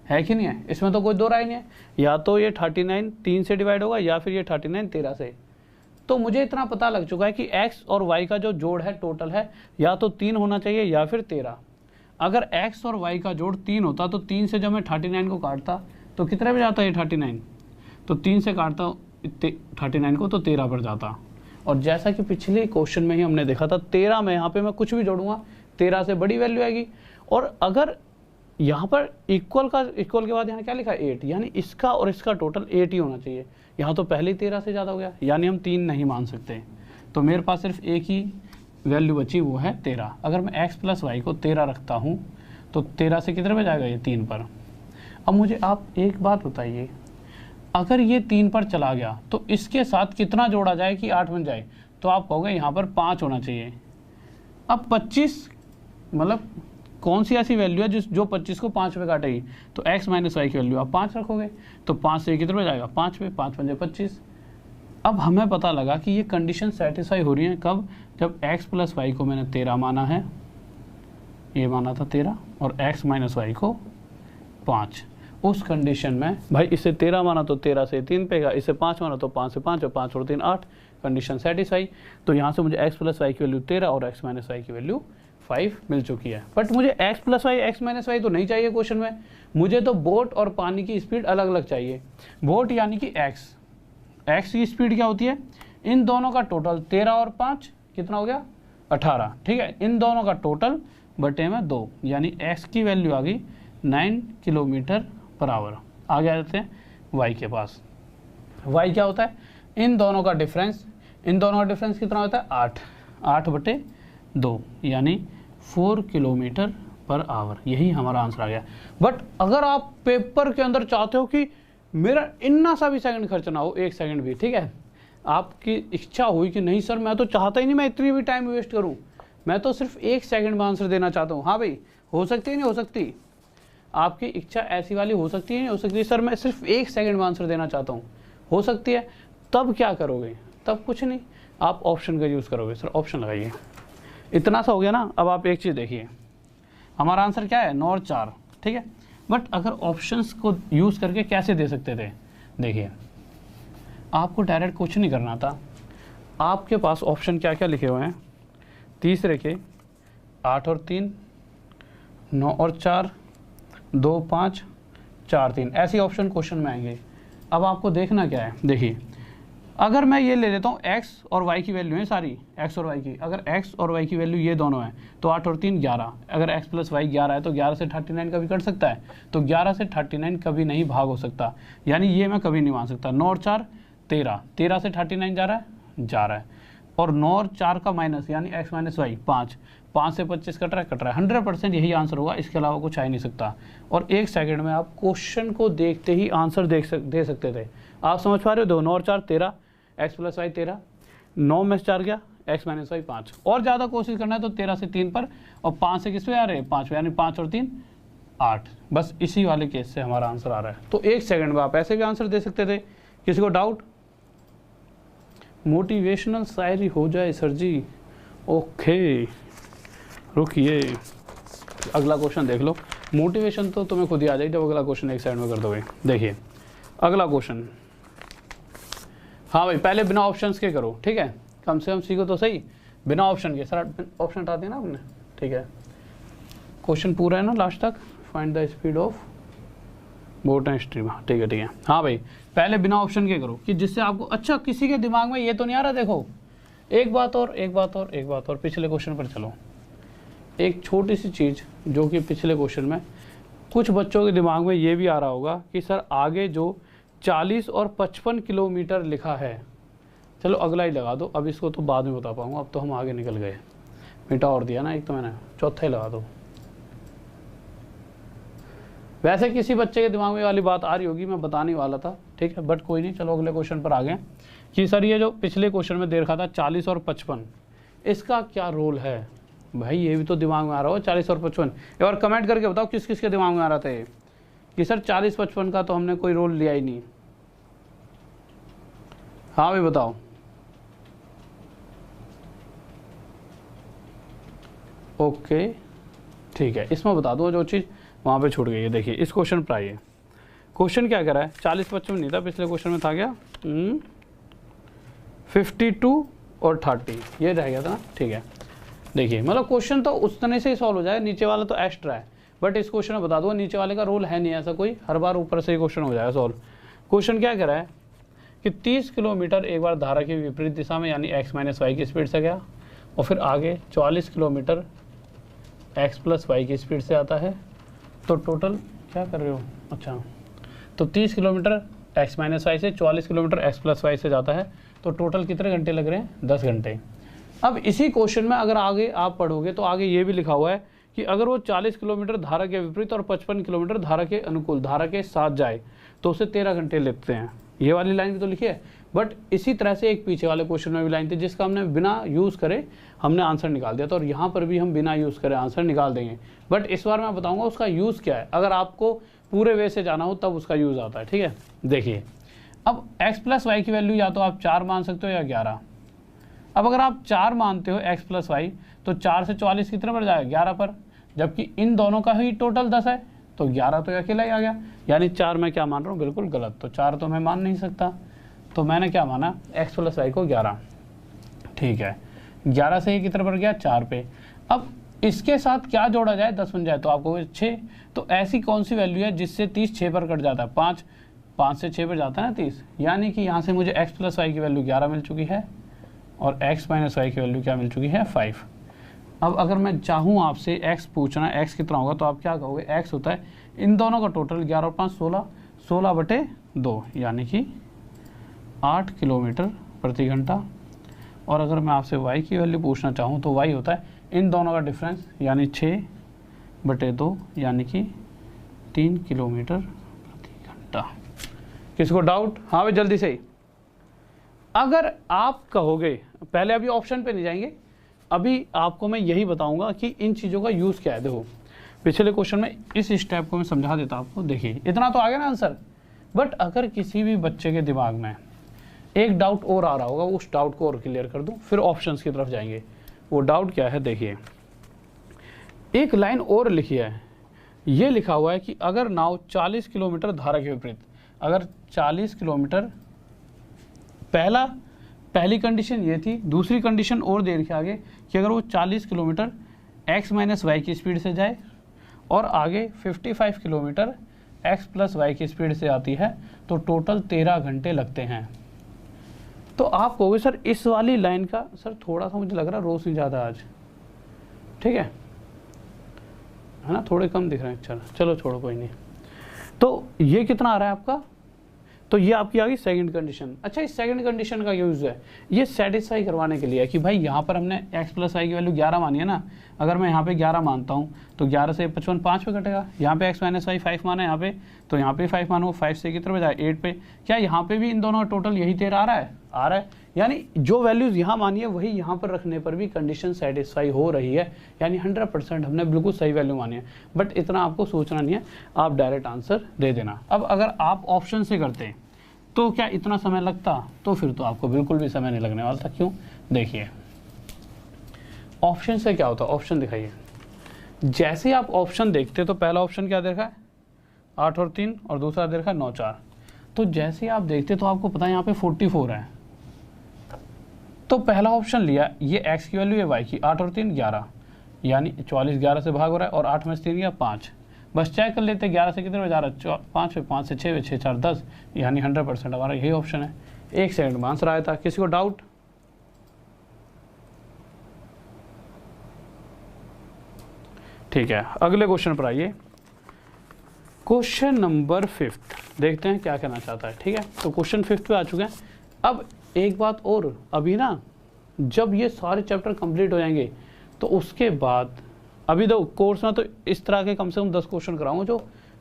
है कि नहीं है? इसमें तो कोई दो राय नहीं है, या तो ये 39 3 से डिवाइड होगा या फिर ये 39 13 से। तो मुझे इतना पता लग चुका है कि x और y का जो जोड़ है टोटल है या तो 3 होना चाहिए या फिर 13। अगर x और y का जोड़ 3 होता तो 3 से जब मैं 39 को काटता तो कितने पे जाता है 39, तो 3 से काटता 39 को तो 13 पर जाता। और जैसा कि पिछले क्वेश्चन में ही हमने देखा था 13 में यहाँ पे मैं कुछ भी जोड़ूंगा 13 से बड़ी वैल्यू आएगी। और अगर यहाँ पर इक्वल के बाद यहाँ क्या लिखा है 8, यानी इसका और इसका टोटल 8 ही होना चाहिए। यहाँ तो पहले ही 13 से ज़्यादा हो गया, यानी हम 3 नहीं मान सकते। तो मेरे पास सिर्फ एक ही वैल्यू बची, वो है 13। अगर मैं x + y को 13 रखता हूँ तो 13 से कितने पे जाएगा, ये 3 पर। अब मुझे आप एक बात बताइए, अगर ये 3 पर चला गया तो इसके साथ कितना जोड़ा जाए कि 8 बन जाए, तो आप कहोगे यहाँ पर 5 होना चाहिए। अब 25 मतलब कौन सी ऐसी वैल्यू है जो 25 को 5 पे काटेगी, तो x - y की वैल्यू आप 5 रखोगे, तो 5 से कितने पे जाएगा, 5 पे, 5 पंजे 25। अब हमें पता लगा कि ये कंडीशन सेटिस्फाई हो रही है कब, जब x + y को मैंने 13 माना है, ये माना था 13, और x - y को 5। उस कंडीशन में भाई इसे 13 माना तो 13 से 3 पेगा, इसे 5 माना तो 5 से 5 और 5 और 3 8, कंडीशन सेटिस्फाई। तो यहाँ से मुझे x + y की वैल्यू 13 और x - y की वैल्यू 5 मिल चुकी है। बट मुझे x + y x - y तो नहीं चाहिए क्वेश्चन में, मुझे तो बोट और पानी की स्पीड अलग अलग चाहिए। बोट यानी कि x की स्पीड क्या होती है, इन दोनों का टोटल 13 और 5 कितना हो गया 18, ठीक है। इन दोनों का टोटल बटे में 2, यानी x की वैल्यू आ गई 9 km/h। आगे आ जाते हैं y के पास। y क्या होता है, इन दोनों का डिफरेंस, कितना होता है 8/2, यानी 4 km/h। यही हमारा आंसर आ गया। बट अगर आप पेपर के अंदर चाहते हो कि मेरा इतना सा भी सेकंड खर्च ना हो, 1 सेकंड भी, ठीक है, आपकी इच्छा हुई कि नहीं सर मैं तो चाहता ही नहीं मैं इतनी भी टाइम वेस्ट करूं, मैं तो सिर्फ 1 सेकंड में आंसर देना चाहता हूं। हाँ भाई, हो सकती है नहीं हो सकती? आपकी इच्छा ऐसी वाली हो सकती है नहीं हो सकती? सर मैं सिर्फ 1 सेकंड में आंसर देना चाहता हूँ, हो सकती है। तब क्या करोगे? तब कुछ नहीं, आप ऑप्शन का यूज़ करोगे। सर ऑप्शन लगाइए। इतना सा हो गया ना। अब आप एक चीज़ देखिए, हमारा आंसर क्या है? 9 और 4, ठीक है। बट अगर ऑप्शंस को यूज़ करके कैसे दे सकते थे? देखिए, आपको डायरेक्ट कुछ नहीं करना था। आपके पास ऑप्शन क्या क्या लिखे हुए हैं? तीसरे के 8 और 3, 9 और 4, 2 5 4 3, ऐसे ऑप्शन क्वेश्चन में आएंगे। अब आपको देखना क्या है? देखिए, अगर मैं ये ले लेता हूँ x और y की वैल्यू है सारी, x और y की, अगर x और y की वैल्यू ये दोनों है तो 8 और 3 11, अगर x प्लस y 11 है तो 11 से 39 कभी कट सकता है? तो 11 से 39 कभी नहीं भाग हो सकता, यानी ये मैं कभी नहीं मान सकता। 9 और 4 13, 13 से 39 जा रहा है, और 9 और 4 का माइनस यानी x माइनस वाई 5, 5 से 25 कट रहा है। 100% यही आंसर होगा, इसके अलावा कुछ आ ही नहीं सकता। और 1 सेकंड में आप क्वेश्चन को देखते ही आंसर दे सकते थे। आप समझ पा रहे हो? 9 और 4 13, x प्लस वाई 13, 9 में 4 गया, x माइनस वाई 5। और ज़्यादा कोशिश करना है तो 13 से 3 पर, और 5 से किस पे आ रहे हैं? 5 पे, यानी 5 और 3 8। बस इसी वाले केस से हमारा आंसर आ रहा है। तो 1 सेकंड में आप ऐसे भी आंसर दे सकते थे। किसी को डाउट? मोटिवेशनल शायरी हो जाए सर जी। ओके, रुकिए, अगला क्वेश्चन देख लो। मोटिवेशन तो तुम्हें खुद ही आ जाएगी जब अगला क्वेश्चन एक साइड में कर दोगे। देखिए अगला क्वेश्चन। हाँ भाई, पहले बिना ऑप्शंस के करो, ठीक है? कम से कम सीखो तो सही। बिना ऑप्शन के। सर ऑप्शन हटा दिया ना आपने, ठीक है? क्वेश्चन पूरा है ना लास्ट तक? Find the speed of boat and stream. ठीक है ठीक है। हाँ भाई, पहले बिना ऑप्शन के करो, कि जिससे आपको अच्छा किसी के दिमाग में ये तो नहीं आ रहा। देखो एक बात और पिछले क्वेश्चन पर चलो। एक छोटी सी चीज़ जो कि पिछले क्वेश्चन में कुछ बच्चों के दिमाग में ये भी आ रहा होगा कि सर आगे जो 40 और 55 किलोमीटर लिखा है, चलो अगला ही लगा दो, अब इसको तो बाद में बता पाऊंगा, अब तो हम आगे निकल गए। मिटा और दिया ना एक, तो मैंने चौथा ही लगा दो। वैसे किसी बच्चे के दिमाग में वाली बात आ रही होगी, मैं बताने वाला था, ठीक है? बट कोई नहीं, चलो अगले क्वेश्चन पर आ गए कि सर ये जो पिछले क्वेश्चन में दे रखा था 40 और 55, इसका क्या रोल है? भाई ये भी तो दिमाग में आ रहा हो 40 और 55। एक बार कमेंट करके बताओ किस किस के दिमाग में आ रहा था ये कि सर 40-55 का तो हमने कोई रोल लिया ही नहीं। हाँ भाई बताओ। ओके ठीक है, इसमें बता दो जो चीज़ वहाँ पे छूट गई है। देखिए इस क्वेश्चन पर आइए। क्वेश्चन क्या करा है? 40-55 नहीं था पिछले क्वेश्चन में, था क्या? 52 और 30 ये रह गया था, ठीक है? देखिए मतलब क्वेश्चन तो उस तरह से ही सॉल्व हो जाए, नीचे वाला तो एक्स्ट्रा है, बट इस क्वेश्चन में बता दो नीचे वाले का रोल है नहीं ऐसा कोई, हर बार ऊपर से ही क्वेश्चन हो जाएगा सॉल्व। क्वेश्चन क्या कह रहा है कि 30 किलोमीटर एक बार धारा की विपरीत दिशा में यानी x माइनस वाई की स्पीड से गया, और फिर आगे 40 किलोमीटर x प्लस वाई की स्पीड से आता है, तो टोटल क्या कर रहे हो? अच्छा, तो 30 किलोमीटर x माइनस वाई से 40 किलोमीटर x प्लस वाई से जाता है, तो टोटल कितने घंटे लग रहे हैं? 10 घंटे। अब इसी क्वेश्चन में अगर आगे आप पढ़ोगे तो आगे ये भी लिखा हुआ है कि अगर वो 40 किलोमीटर धारा के विपरीत और 55 किलोमीटर धारा के अनुकूल धारा के साथ जाए तो उसे 13 घंटे लगते हैं। ये वाली लाइन भी तो लिखी है, बट इसी तरह से एक पीछे वाले क्वेश्चन में भी लाइन थी जिसका हमने बिना यूज़ करे हमने आंसर निकाल दिया था, और यहाँ पर भी हम बिना यूज़ करे आंसर निकाल देंगे। बट इस बार मैं बताऊँगा उसका यूज़ क्या है, अगर आपको पूरे वे से जाना हो तब उसका यूज़ आता है, ठीक है? देखिए अब x प्लस वाई की वैल्यू या तो आप 4 मान सकते हो या 11। अब अगर आप 4 मानते हो x प्लस वाई, तो 4 से 44 कितने पर जाएगा? 11 पर, जबकि इन दोनों का ही टोटल 10 है, तो 11 तो अकेला ही आ गया, यानी 4 मैं क्या मान रहा हूँ? बिल्कुल गलत। तो 4 तो मैं मान नहीं सकता, तो मैंने क्या माना? x प्लस वाई को 11, ठीक है? 11 से ये कितने पर गया? 4 पे। अब इसके साथ क्या जोड़ा जाए? 10 बन जाए तो आपको 6। तो ऐसी कौन सी वैल्यू है जिससे 30 6 पर कट जाता है? 5, 5 से 6 पर जाता है ना 30, यानी कि यहाँ से मुझे x प्लस वाई की वैल्यू 11 मिल चुकी है, और x माइनस वाई की वैल्यू क्या मिल चुकी है? 5। अब अगर मैं चाहूँ आपसे x पूछना, x कितना होगा, तो आप क्या कहोगे? x होता है इन दोनों का टोटल 11 और 5 16, 16/2, यानी कि 8 किलोमीटर प्रति घंटा। और अगर मैं आपसे y की वैल्यू पूछना चाहूँ तो y होता है इन दोनों का डिफरेंस, यानी 6/2, यानी कि 3 किलोमीटर प्रति घंटा। किसको डाउट? हाँ भाई जल्दी से ही। अगर आप कहोगे, पहले अभी ऑप्शन पे नहीं जाएंगे, अभी आपको मैं यही बताऊंगा कि इन चीज़ों का यूज़ क्या है। देखो पिछले क्वेश्चन में इस स्टेप को मैं समझा देता आपको। देखिए इतना तो आ गया ना आंसर, बट अगर किसी भी बच्चे के दिमाग में एक डाउट और आ रहा होगा, उस डाउट को और क्लियर कर दूं, फिर ऑप्शंस की तरफ जाएंगे। वो डाउट क्या है, देखिए एक लाइन और लिखी है, ये लिखा हुआ है कि अगर नाव 40 किलोमीटर धारा के विपरीत, अगर 40 किलोमीटर, पहली कंडीशन ये थी, दूसरी कंडीशन और दे रखी आगे कि अगर वो 40 किलोमीटर x माइनस वाई की स्पीड से जाए और आगे 55 किलोमीटर x प्लस वाई की स्पीड से आती है तो टोटल 13 घंटे लगते हैं। तो आप कहोगे सर इस वाली लाइन का, सर थोड़ा सा मुझे लग रहा है रोशनी ज़्यादा आज, ठीक है ना, थोड़े कम दिख रहे हैं अक्षर, चलो छोड़ो कोई नहीं। तो ये कितना आ रहा है आपका, तो ये आपकी आ गई सेकंड कंडीशन। अच्छा इस सेकंड कंडीशन का यूज़ है, ये सेटिस्फाई करवाने के लिए है कि भाई यहाँ पर हमने x प्लस वाई की वैल्यू 11 मानी है ना, अगर मैं यहाँ पे 11 मानता हूँ तो 11 से 55 5 पे कटेगा, यहाँ पे x माइनस वाई 5 माना है यहाँ पे, तो यहाँ पे 5 मानो, 5 से कितने पे जाए 8 पे, क्या यहाँ पे भी इन दोनों टोटल यही 13 आ रहा है, यानी जो वैल्यूज़ यहाँ मानी है वही यहाँ पर रखने पर भी कंडीशन सेटिस्फाई हो रही है, यानी 100% हमने बिल्कुल सही वैल्यू मानी है। बट इतना आपको सोचना नहीं है, आप डायरेक्ट आंसर दे देना। अब अगर आप ऑप्शन से करते हैं तो क्या इतना समय लगता, तो फिर तो आपको बिल्कुल भी समय नहीं लगने वाला था। क्यों, देखिए ऑप्शन से क्या होता है, ऑप्शन दिखाइए। जैसे ही आप ऑप्शन देखते तो पहला ऑप्शन क्या देखा है 8 और 3 और दूसरा देखा है 9 4, तो जैसे ही आप देखते तो आपको पता है यहाँ पे 44 है, तो पहला ऑप्शन लिया, ये x की वैल्यू है y की, 8 और 3 11, यानी 44 11 से भाग हो रहा है और 8 में से 3 गया 5, बस चेक कर लेते हैं 11 से कितने बजे जा रहा है 5 पे, 5 से 6 6 4 10, यानी 100% हमारा यही ऑप्शन है। 1 सेकंड में आंसर आया था। किसी को डाउट, ठीक है अगले क्वेश्चन पर आइए। क्वेश्चन नंबर 5 देखते हैं क्या कहना चाहता है। ठीक है तो क्वेश्चन 5 पे आ चुके हैं। अब एक बात और, अभी ना जब ये सारे चैप्टर कंप्लीट हो जाएंगे तो उसके बाद अभी तो कोर्स में तो इस तरह के कम से कम 10 क्वेश्चन कराऊंगा जो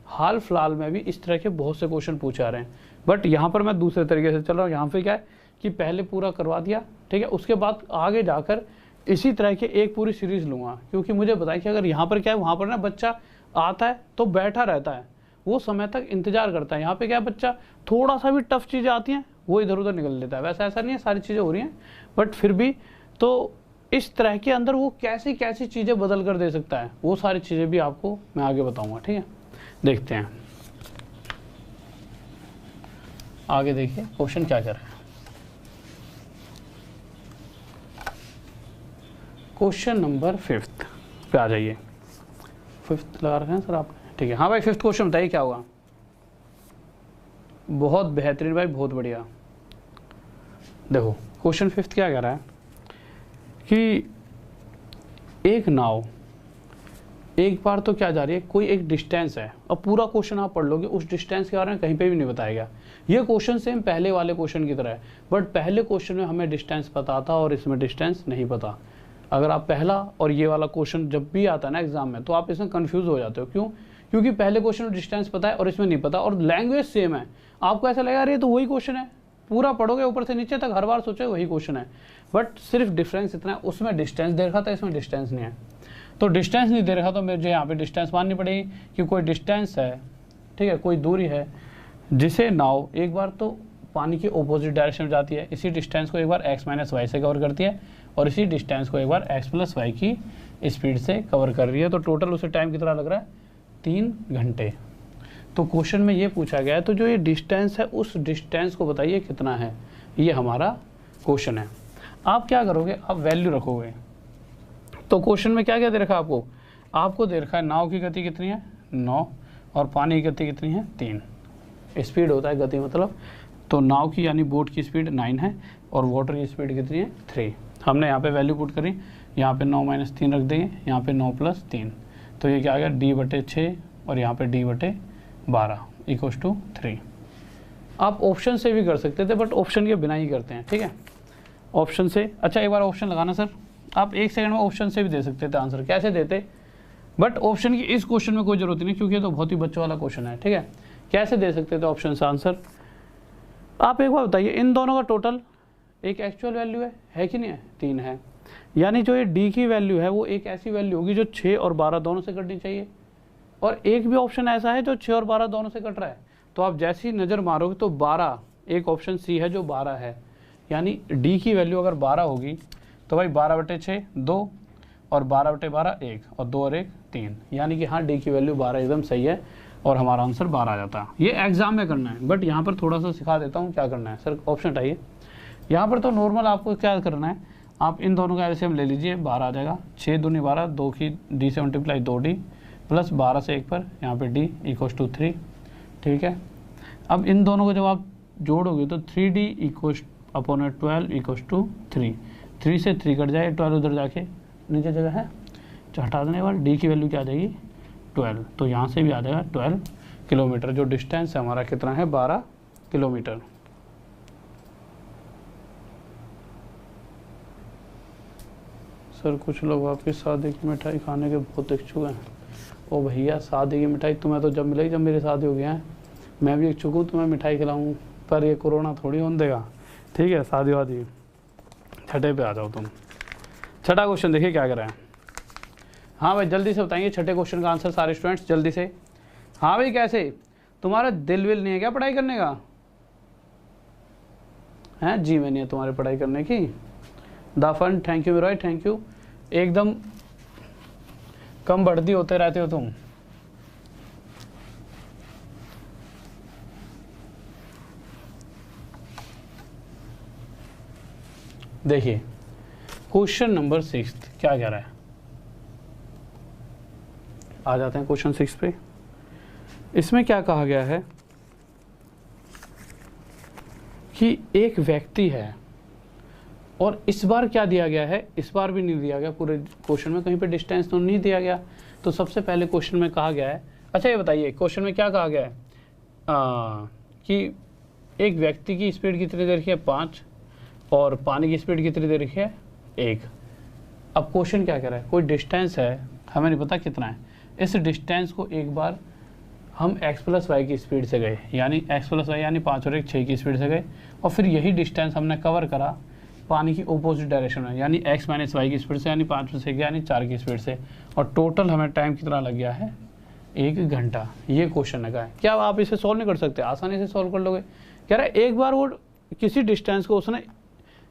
हाल फिलहाल में भी इस तरह के बहुत से क्वेश्चन पूछे आ रहे हैं, बट यहाँ पर मैं दूसरे तरीके से चल रहा हूँ। यहाँ पे क्या है कि पहले पूरा करवा दिया, ठीक है, उसके बाद आगे जाकर इसी तरह के एक पूरी सीरीज लूँगा, क्योंकि मुझे बताया कि अगर यहाँ पर क्या है, वहाँ पर ना बच्चा आता है तो बैठा रहता है, वो समय तक इंतजार करता है। यहाँ पे क्या है, बच्चा थोड़ा सा भी टफ चीज़ें आती हैं वो इधर उधर निकल लेता है। वैसा ऐसा नहीं है, सारी चीज़ें हो रही हैं, बट फिर भी तो इस तरह के अंदर वो कैसी कैसी चीज़ें बदल कर दे सकता है, वो सारी चीज़ें भी आपको मैं आगे बताऊंगा। ठीक है देखते हैं आगे, देखिए क्वेश्चन क्या कर रहा है। क्वेश्चन नंबर 5 पे आ जाइए। 5 लगा रखे हैं सर आप, ठीक है। हाँ भाई 5th क्वेश्चन बताइए क्या होगा। बहुत बेहतरीन भाई, बहुत बढ़िया। देखो क्वेश्चन 5 क्या कह रहा है कि एक नाव एक बार तो क्या जा रही है, कोई एक डिस्टेंस है। अब पूरा क्वेश्चन आप पढ़ लोगे, उस डिस्टेंस के बारे में कहीं पे भी नहीं बताया गया। ये क्वेश्चन सेम पहले वाले क्वेश्चन की तरह है, बट पहले क्वेश्चन में हमें डिस्टेंस पता था और इसमें डिस्टेंस नहीं पता। अगर आप पहला और ये वाला क्वेश्चन जब भी आता है ना एग्जाम में, तो आप इसमें कंफ्यूज हो जाते हो। क्यों? क्योंकि पहले क्वेश्चन में डिस्टेंस पता है और इसमें नहीं पता, और लैंग्वेज सेम है। आपको ऐसा लगेगा अरे तो वही क्वेश्चन है, पूरा पढ़ोगे ऊपर से नीचे तक, हर बार सोचो वही क्वेश्चन है, बट सिर्फ डिफरेंस इतना है, उसमें डिस्टेंस दे रखा था, इसमें डिस्टेंस नहीं है। तो डिस्टेंस नहीं दे रखा तो मुझे यहाँ पे डिस्टेंस माननी पड़ेगी कि कोई डिस्टेंस है, ठीक है, कोई दूरी है जिसे नाव एक बार तो पानी की ऑपोजिट डायरेक्शन में जाती है, इसी डिस्टेंस को एक बार x माइनस वाई से कवर करती है और इसी डिस्टेंस को एक बार x प्लस वाई की स्पीड से कवर कर रही है। तो टोटल उसे टाइम कितना लग रहा है, 3 घंटे। तो क्वेश्चन में ये पूछा गया है, तो जो ये डिस्टेंस है उस डिस्टेंस को बताइए कितना है, ये हमारा क्वेश्चन है। आप क्या करोगे, आप वैल्यू रखोगे। तो क्वेश्चन में क्या क्या दे रखा है आपको, आपको दे रखा है नाव की गति कितनी है 9 और पानी की गति कितनी है 3। स्पीड होता है गति मतलब, तो नाव की यानी बोट की स्पीड 9 है और वाटर की स्पीड कितनी है 3। हमने यहाँ पे वैल्यू पुट करी, यहाँ पे 9 - 3 रख देंगे, यहाँ पे 9 + 3, तो ये क्या आ गया d/6 और यहाँ पे d/12 = 3। आप ऑप्शन से भी कर सकते थे, बट ऑप्शन के बिना ही करते हैं। ठीक है ऑप्शन से, अच्छा एक बार ऑप्शन लगाना सर, आप 1 सेकंड में ऑप्शन से भी दे सकते थे आंसर, कैसे देते, बट ऑप्शन की इस क्वेश्चन में कोई जरूरत नहीं, क्योंकि ये तो बहुत ही बच्चों वाला क्वेश्चन है। ठीक है कैसे दे सकते थे ऑप्शन से आंसर, आप एक बार बताइए, इन दोनों का टोटल एक एक्चुअल वैल्यू है कि नहीं है, 3 है। यानी जो ये डी की वैल्यू है वो एक ऐसी वैल्यू होगी जो 6 और 12 दोनों से कटनी चाहिए, और एक भी ऑप्शन ऐसा है जो 6 और 12 दोनों से कट रहा है। तो आप जैसी नज़र मारोगे तो 12, एक ऑप्शन सी है जो 12 है, यानी डी की वैल्यू अगर 12 होगी तो भाई 12/6 2, और 12/12 1, और 2 और 1 3, यानी कि हाँ डी की वैल्यू 12 एकदम सही है और हमारा आंसर 12 आ जाता है। ये एग्जाम में करना है, बट यहाँ पर थोड़ा सा सिखा देता हूँ क्या करना है। सर ऑप्शन हटाइए। यहाँ पर तो नॉर्मल आपको क्या करना है, आप इन दोनों का एलसीएम ले लीजिए, 12 आ जाएगा, 6 दूनी 12, 2 की डी से मल्टीप्लाई 2d प्लस 12 से 1 पर यहाँ पे d इक्वस टू 3, ठीक है। अब इन दोनों को जब आप जोड़ोगे तो 3d equals upon 12 equals to 3, 3 से 3 कट जाए, 12 उधर जाके नीचे जगह है, तो हटा देने के बाद डी की वैल्यू क्या आ जाएगी 12, तो यहाँ से भी आ जाएगा 12 किलोमीटर। जो डिस्टेंस है हमारा कितना है, 12 किलोमीटर। सर कुछ लोग आपकी शादी की मिठाई खाने के बहुत इच्छुक हैं। ओ भैया शादी की मिठाई तुम्हें तो जब मिलेगी जब मेरी शादी हो गया है, मैं भी इच्छुक हूँ तुम्हें मिठाई खिलाऊँ, पर ये कोरोना थोड़ी होने देगा, ठीक है। शादी वादी छठे पे आ जाओ तुम। छठा क्वेश्चन देखिए क्या कर रहा है। हाँ भाई जल्दी से बताएंगे छठे क्वेश्चन का आंसर सारे स्टूडेंट्स जल्दी से। हाँ भाई कैसे, तुम्हारा दिल विल नहीं है क्या पढ़ाई करने का, है जी में नहीं है तुम्हारी पढ़ाई करने की। The fun, thank you Roy, thank you. एकदम कम बढ़ती होते रहते हो तुम। देखिए क्वेश्चन नंबर 6 क्या कह रहा है, आ जाते हैं क्वेश्चन 6 पे। इसमें क्या कहा गया है कि एक व्यक्ति है, और इस बार क्या दिया गया है, इस बार भी नहीं दिया गया पूरे क्वेश्चन में, कहीं पे डिस्टेंस तो नहीं दिया गया। तो सबसे पहले क्वेश्चन में कहा गया है, अच्छा ये बताइए क्वेश्चन में क्या कहा गया है कि एक व्यक्ति की स्पीड कितनी देर की है 5, और पानी की स्पीड कितनी देर की है 1। अब क्वेश्चन क्या कह रहा है, कोई डिस्टेंस है, हमें नहीं पता कितना है, इस डिस्टेंस को एक बार हम x + y की स्पीड से गए, यानी x + y यानी 5 और 1 6 की स्पीड से गए, और फिर यही डिस्टेंस हमने कवर करा पानी की ऑपोजिट डायरेक्शन में, यानी x - y की स्पीड से, यानी 5 से 1 यानी 4 की स्पीड से, और टोटल हमें टाइम कितना लग गया है 1 घंटा। ये क्वेश्चन लगा है। क्या आप इसे सॉल्व नहीं कर सकते, आसानी से सॉल्व कर लोगे। कह रहा है एक बार वो किसी डिस्टेंस को उसने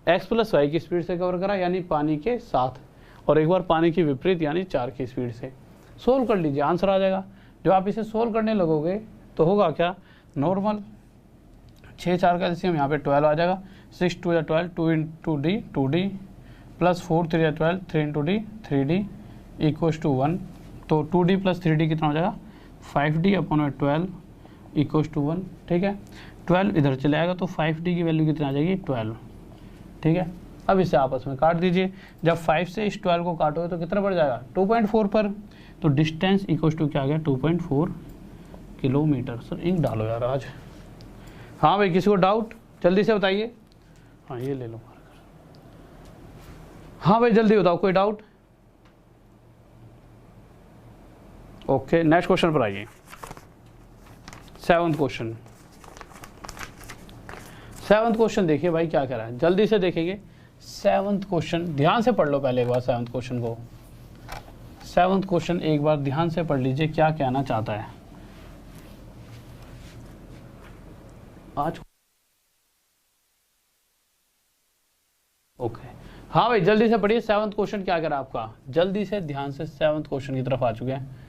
x + y की स्पीड से कवर करा, यानी पानी के साथ, और एक बार पानी की विपरीत यानी 4 की स्पीड से। सोल्व कर लीजिए, आंसर आ जाएगा। जो आप इसे सोल्व करने लगोगे तो होगा क्या, नॉर्मल 6 4 का एलसीएम यहाँ पे 12 आ जाएगा, 6 2 या 12, 2 × d 2d प्लस 4 3 या 12, 3 × d 3d इक्वल्स टू 1। तो 2d + 3d कितना हो जाएगा 5d अपॉन 12 इक्वल्स टू 1, ठीक है। 12 इधर चले आएगा तो 5d की वैल्यू कितना आ जाएगी 12, ठीक है। अब इसे आपस में काट दीजिए, जब 5 से इस 12 को काटोगे तो कितना बढ़ जाएगा 2.4 पर, तो डिस्टेंस इक्वल्स टू क्या आ गया 2.4 किलोमीटर। सर इंक डालो यार आज। हाँ भाई किसी को डाउट जल्दी से बताइए। हाँ ये ले लो। हाँ भाई जल्दी बताओ, कोई डाउट। ओके नेक्स्ट क्वेश्चन पर आइए। 7th question. 7th क्वेश्चन देखिए भाई क्या कह रहा है, जल्दी से देखेंगे। 7th क्वेश्चन ध्यान से पढ़ लो पहले एक बार 7th क्वेश्चन को। 7th क्वेश्चन एक बार ध्यान से पढ़ लीजिए क्या कहना चाहता है आज। ओके हाँ भाई जल्दी से पढ़िए 7th क्वेश्चन क्या करा आपका, जल्दी से ध्यान से 7th क्वेश्चन की तरफ आ चुके हैं।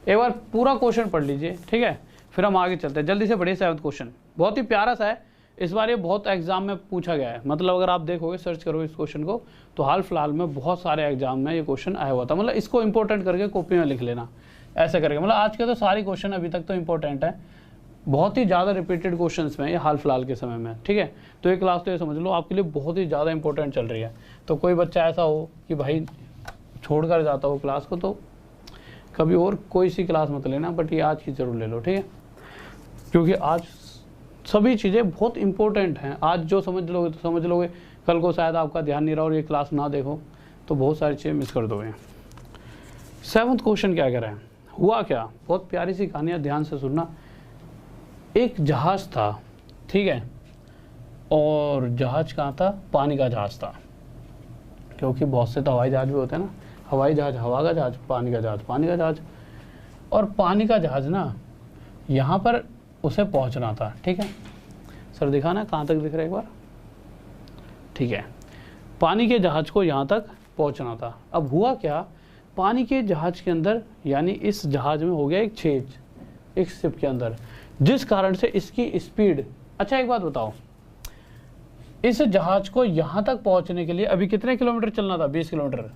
एक बार पूरा क्वेश्चन पढ़ लीजिए, ठीक है, फिर हम आगे चलते हैं। जल्दी से पढ़िए 7th क्वेश्चन, बहुत ही प्यारा सा है। इस बार ये बहुत एग्जाम में पूछा गया है, मतलब अगर आप देखोगे सर्च करोगे इस क्वेश्चन को तो हाल फिलहाल में बहुत सारे एग्जाम में ये क्वेश्चन आया हुआ था। मतलब इसको इंपॉर्टेंट करके कॉपी में लिख लेना, ऐसे करके। मतलब आज के तो सारे क्वेश्चन अभी तक तो इंपॉर्टेंट है, बहुत ही ज़्यादा रिपीटेड क्वेश्चंस में ये हाल फिलहाल के समय में, ठीक है। तो ये क्लास तो ये समझ लो आपके लिए बहुत ही ज़्यादा इंपॉर्टेंट चल रही है। तो कोई बच्चा ऐसा हो कि भाई छोड़ कर जाता हो क्लास को, तो कभी और कोई सी क्लास मत लेना, बट ये आज की जरूर ले लो, ठीक है, क्योंकि आज सभी चीज़ें बहुत इंपॉर्टेंट हैं। आज जो समझ लोगे तो समझ लोगे, कल को शायद आपका ध्यान नहीं रहा और ये क्लास ना देखो तो बहुत सारी चीज़ें मिस कर दोगे। 7th क्वेश्चन क्या कह रहा है, हुआ क्या, बहुत प्यारी सी कहानी है, ध्यान से सुनना। एक जहाज़ था, ठीक है, और जहाज कहाँ था, पानी का जहाज था, क्योंकि बहुत से तो हवाई जहाज भी होते हैं ना, हवाई जहाज हवा का जहाज, पानी का जहाज पानी का जहाज। और पानी का जहाज ना यहाँ पर उसे पहुँचना था, ठीक है सर, दिखाना कहाँ तक दिख रहा है एक बार, ठीक है, पानी के जहाज को यहाँ तक पहुँचना था। अब हुआ क्या, पानी के जहाज के अंदर यानी इस जहाज में हो गया एक छेद एक शिप के अंदर, जिस कारण से इसकी स्पीड, अच्छा एक बात बताओ, इस जहाज को यहाँ तक पहुँचने के लिए अभी कितने किलोमीटर चलना था, 20 किलोमीटर।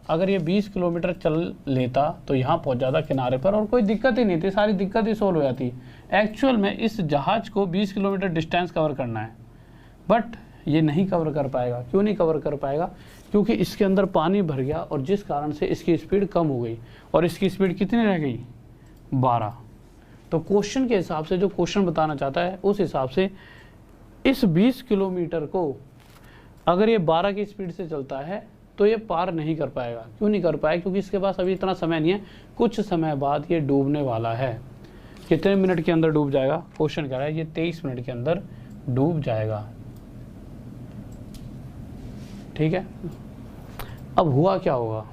अगर ये 20 किलोमीटर चल लेता तो यहाँ पहुँच जाता किनारे पर और कोई दिक्कत ही नहीं थी, सारी दिक्कत ही सोल्व हो जाती। एक्चुअल में इस जहाज को 20 किलोमीटर डिस्टेंस कवर करना है, बट ये नहीं कवर कर पाएगा। क्यों नहीं कवर कर पाएगा, क्योंकि इसके अंदर पानी भर गया और जिस कारण से इसकी स्पीड कम हो गई, और इसकी स्पीड कितनी रह गई, 12। तो क्वेश्चन के हिसाब से जो क्वेश्चन बताना चाहता है उस हिसाब से इस 20 किलोमीटर को अगर ये 12 की स्पीड से चलता है तो ये पार नहीं कर पाएगा। क्यों नहीं कर पाएगा, क्योंकि इसके पास अभी इतना समय नहीं है, कुछ समय बाद ये डूबने वाला है। कितने मिनट के अंदर डूब जाएगा, क्वेश्चन कह रहा है ये 23 मिनट के अंदर डूब जाएगा, ठीक है। अब हुआ क्या होगा,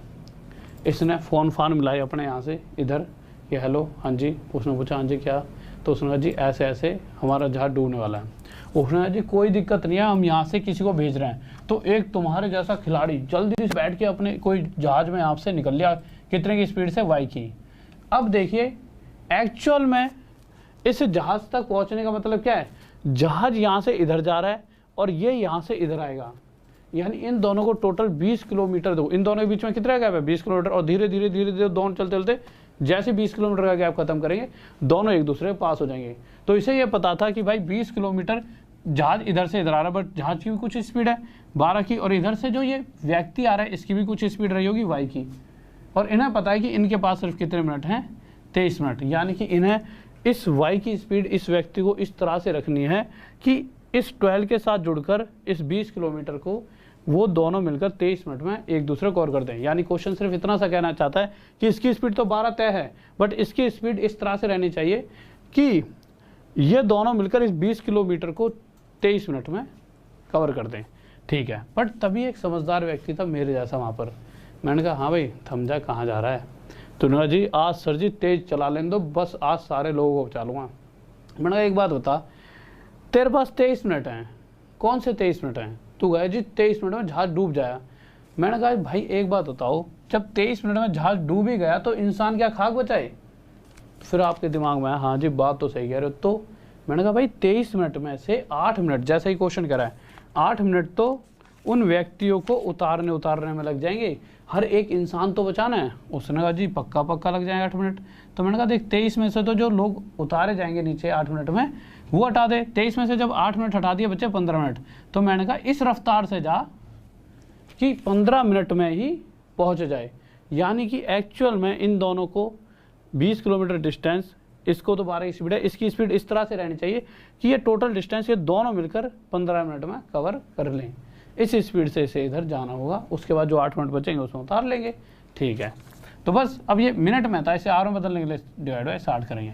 इसने फ़ोन मिलाए अपने यहाँ से इधर कि हेलो हाँ जी, उसने पूछा हाँ जी क्या, तो उसने कहा जी ऐसे ऐसे हमारा जहाज डूबने वाला है। उसने कहा जी कोई दिक्कत नहीं है, हम यहाँ से किसी को भेज रहे हैं। तो एक तुम्हारे जैसा खिलाड़ी जल्दी से बैठ के अपने कोई जहाज में यहाँ से निकल लिया, कितने की स्पीड से, वाई की। अब देखिए एक्चुअल में इस जहाज तक पहुँचने का मतलब क्या है, जहाज यहाँ से इधर जा रहा है और ये यहाँ से इधर आएगा, यानी इन दोनों को टोटल 20 किलोमीटर दो, इन दोनों के बीच में कितना गैप है, 20 किलोमीटर। और धीरे धीरे धीरे धीरे दोनों चलते चलते जैसे 20 किलोमीटर का गैप खत्म करेंगे दोनों एक दूसरे के पास हो जाएंगे। तो इसे ये पता था कि भाई 20 किलोमीटर जहाज इधर से इधर आ रहा है, बट जहाज की भी कुछ स्पीड है 12 की, और इधर से जो ये व्यक्ति आ रहा है इसकी भी कुछ स्पीड रही होगी वाई की। और इन्हें पता है कि इनके पास सिर्फ कितने मिनट हैं, 23 मिनट, यानी कि इन्हें इस वाई की स्पीड इस व्यक्ति को इस तरह से रखनी है कि इस 12 के साथ जुड़कर इस 20 किलोमीटर को वो दोनों मिलकर 23 मिनट में एक दूसरे को कवर कर दें। यानी क्वेश्चन सिर्फ इतना सा कहना चाहता है कि इसकी स्पीड तो 12 तय है, बट इसकी स्पीड इस तरह से रहनी चाहिए कि ये दोनों मिलकर इस 20 किलोमीटर को 23 मिनट में कवर कर दें, ठीक है। बट तभी एक समझदार व्यक्ति था मेरे जैसा वहाँ पर, मैंने कहा हाँ भाई थम जा, कहाँ जा रहा है, तो उन्होंने जी आज सर जी तेज़ चला लेने दो, बस आज सारे लोगों को चलूँगा। मैंने कहा एक बात बता, तेरे पास 23 मिनट हैं, कौन से 23 मिनट हैं, तू गए जी 23 मिनट में जहाज डूब जाएगा। मैंने कहा भाई एक बात बताओ, जब 23 मिनट में जहाज डूब ही गया तो इंसान क्या खाक बचाए। फिर आपके दिमाग में हाँ जी बात तो सही कह रहे हो। तो मैंने कहा भाई 23 मिनट में से 8 मिनट, जैसे ही क्वेश्चन करा है 8 मिनट तो उन व्यक्तियों को उतारने में लग जाएंगे, हर एक इंसान तो बचाना है। उसने कहा जी पक्का लग जाएगा 8 मिनट। तो मैंने कहा देख 23 में से तो जो लोग उतारे जाएंगे नीचे 8 मिनट में वो हटा दे, 23 में से जब 8 मिनट हटा दिए बच्चे 15 मिनट। तो मैंने कहा इस रफ्तार से जा कि 15 मिनट में ही पहुंच जाए, यानी कि एक्चुअल में इन दोनों को 20 किलोमीटर डिस्टेंस, इसको तो 12 की स्पीड है, इसकी स्पीड इस तरह से रहनी चाहिए कि ये टोटल डिस्टेंस ये दोनों मिलकर 15 मिनट में कवर कर लें। इस स्पीड से इसे इधर जाना होगा, उसके बाद जो 8 मिनट बचेंगे उसमें उतार लेंगे, ठीक है। तो बस अब ये मिनट में था, इसे आवर में बदलने के लिए डिवाइड बाय 60 करेंगे।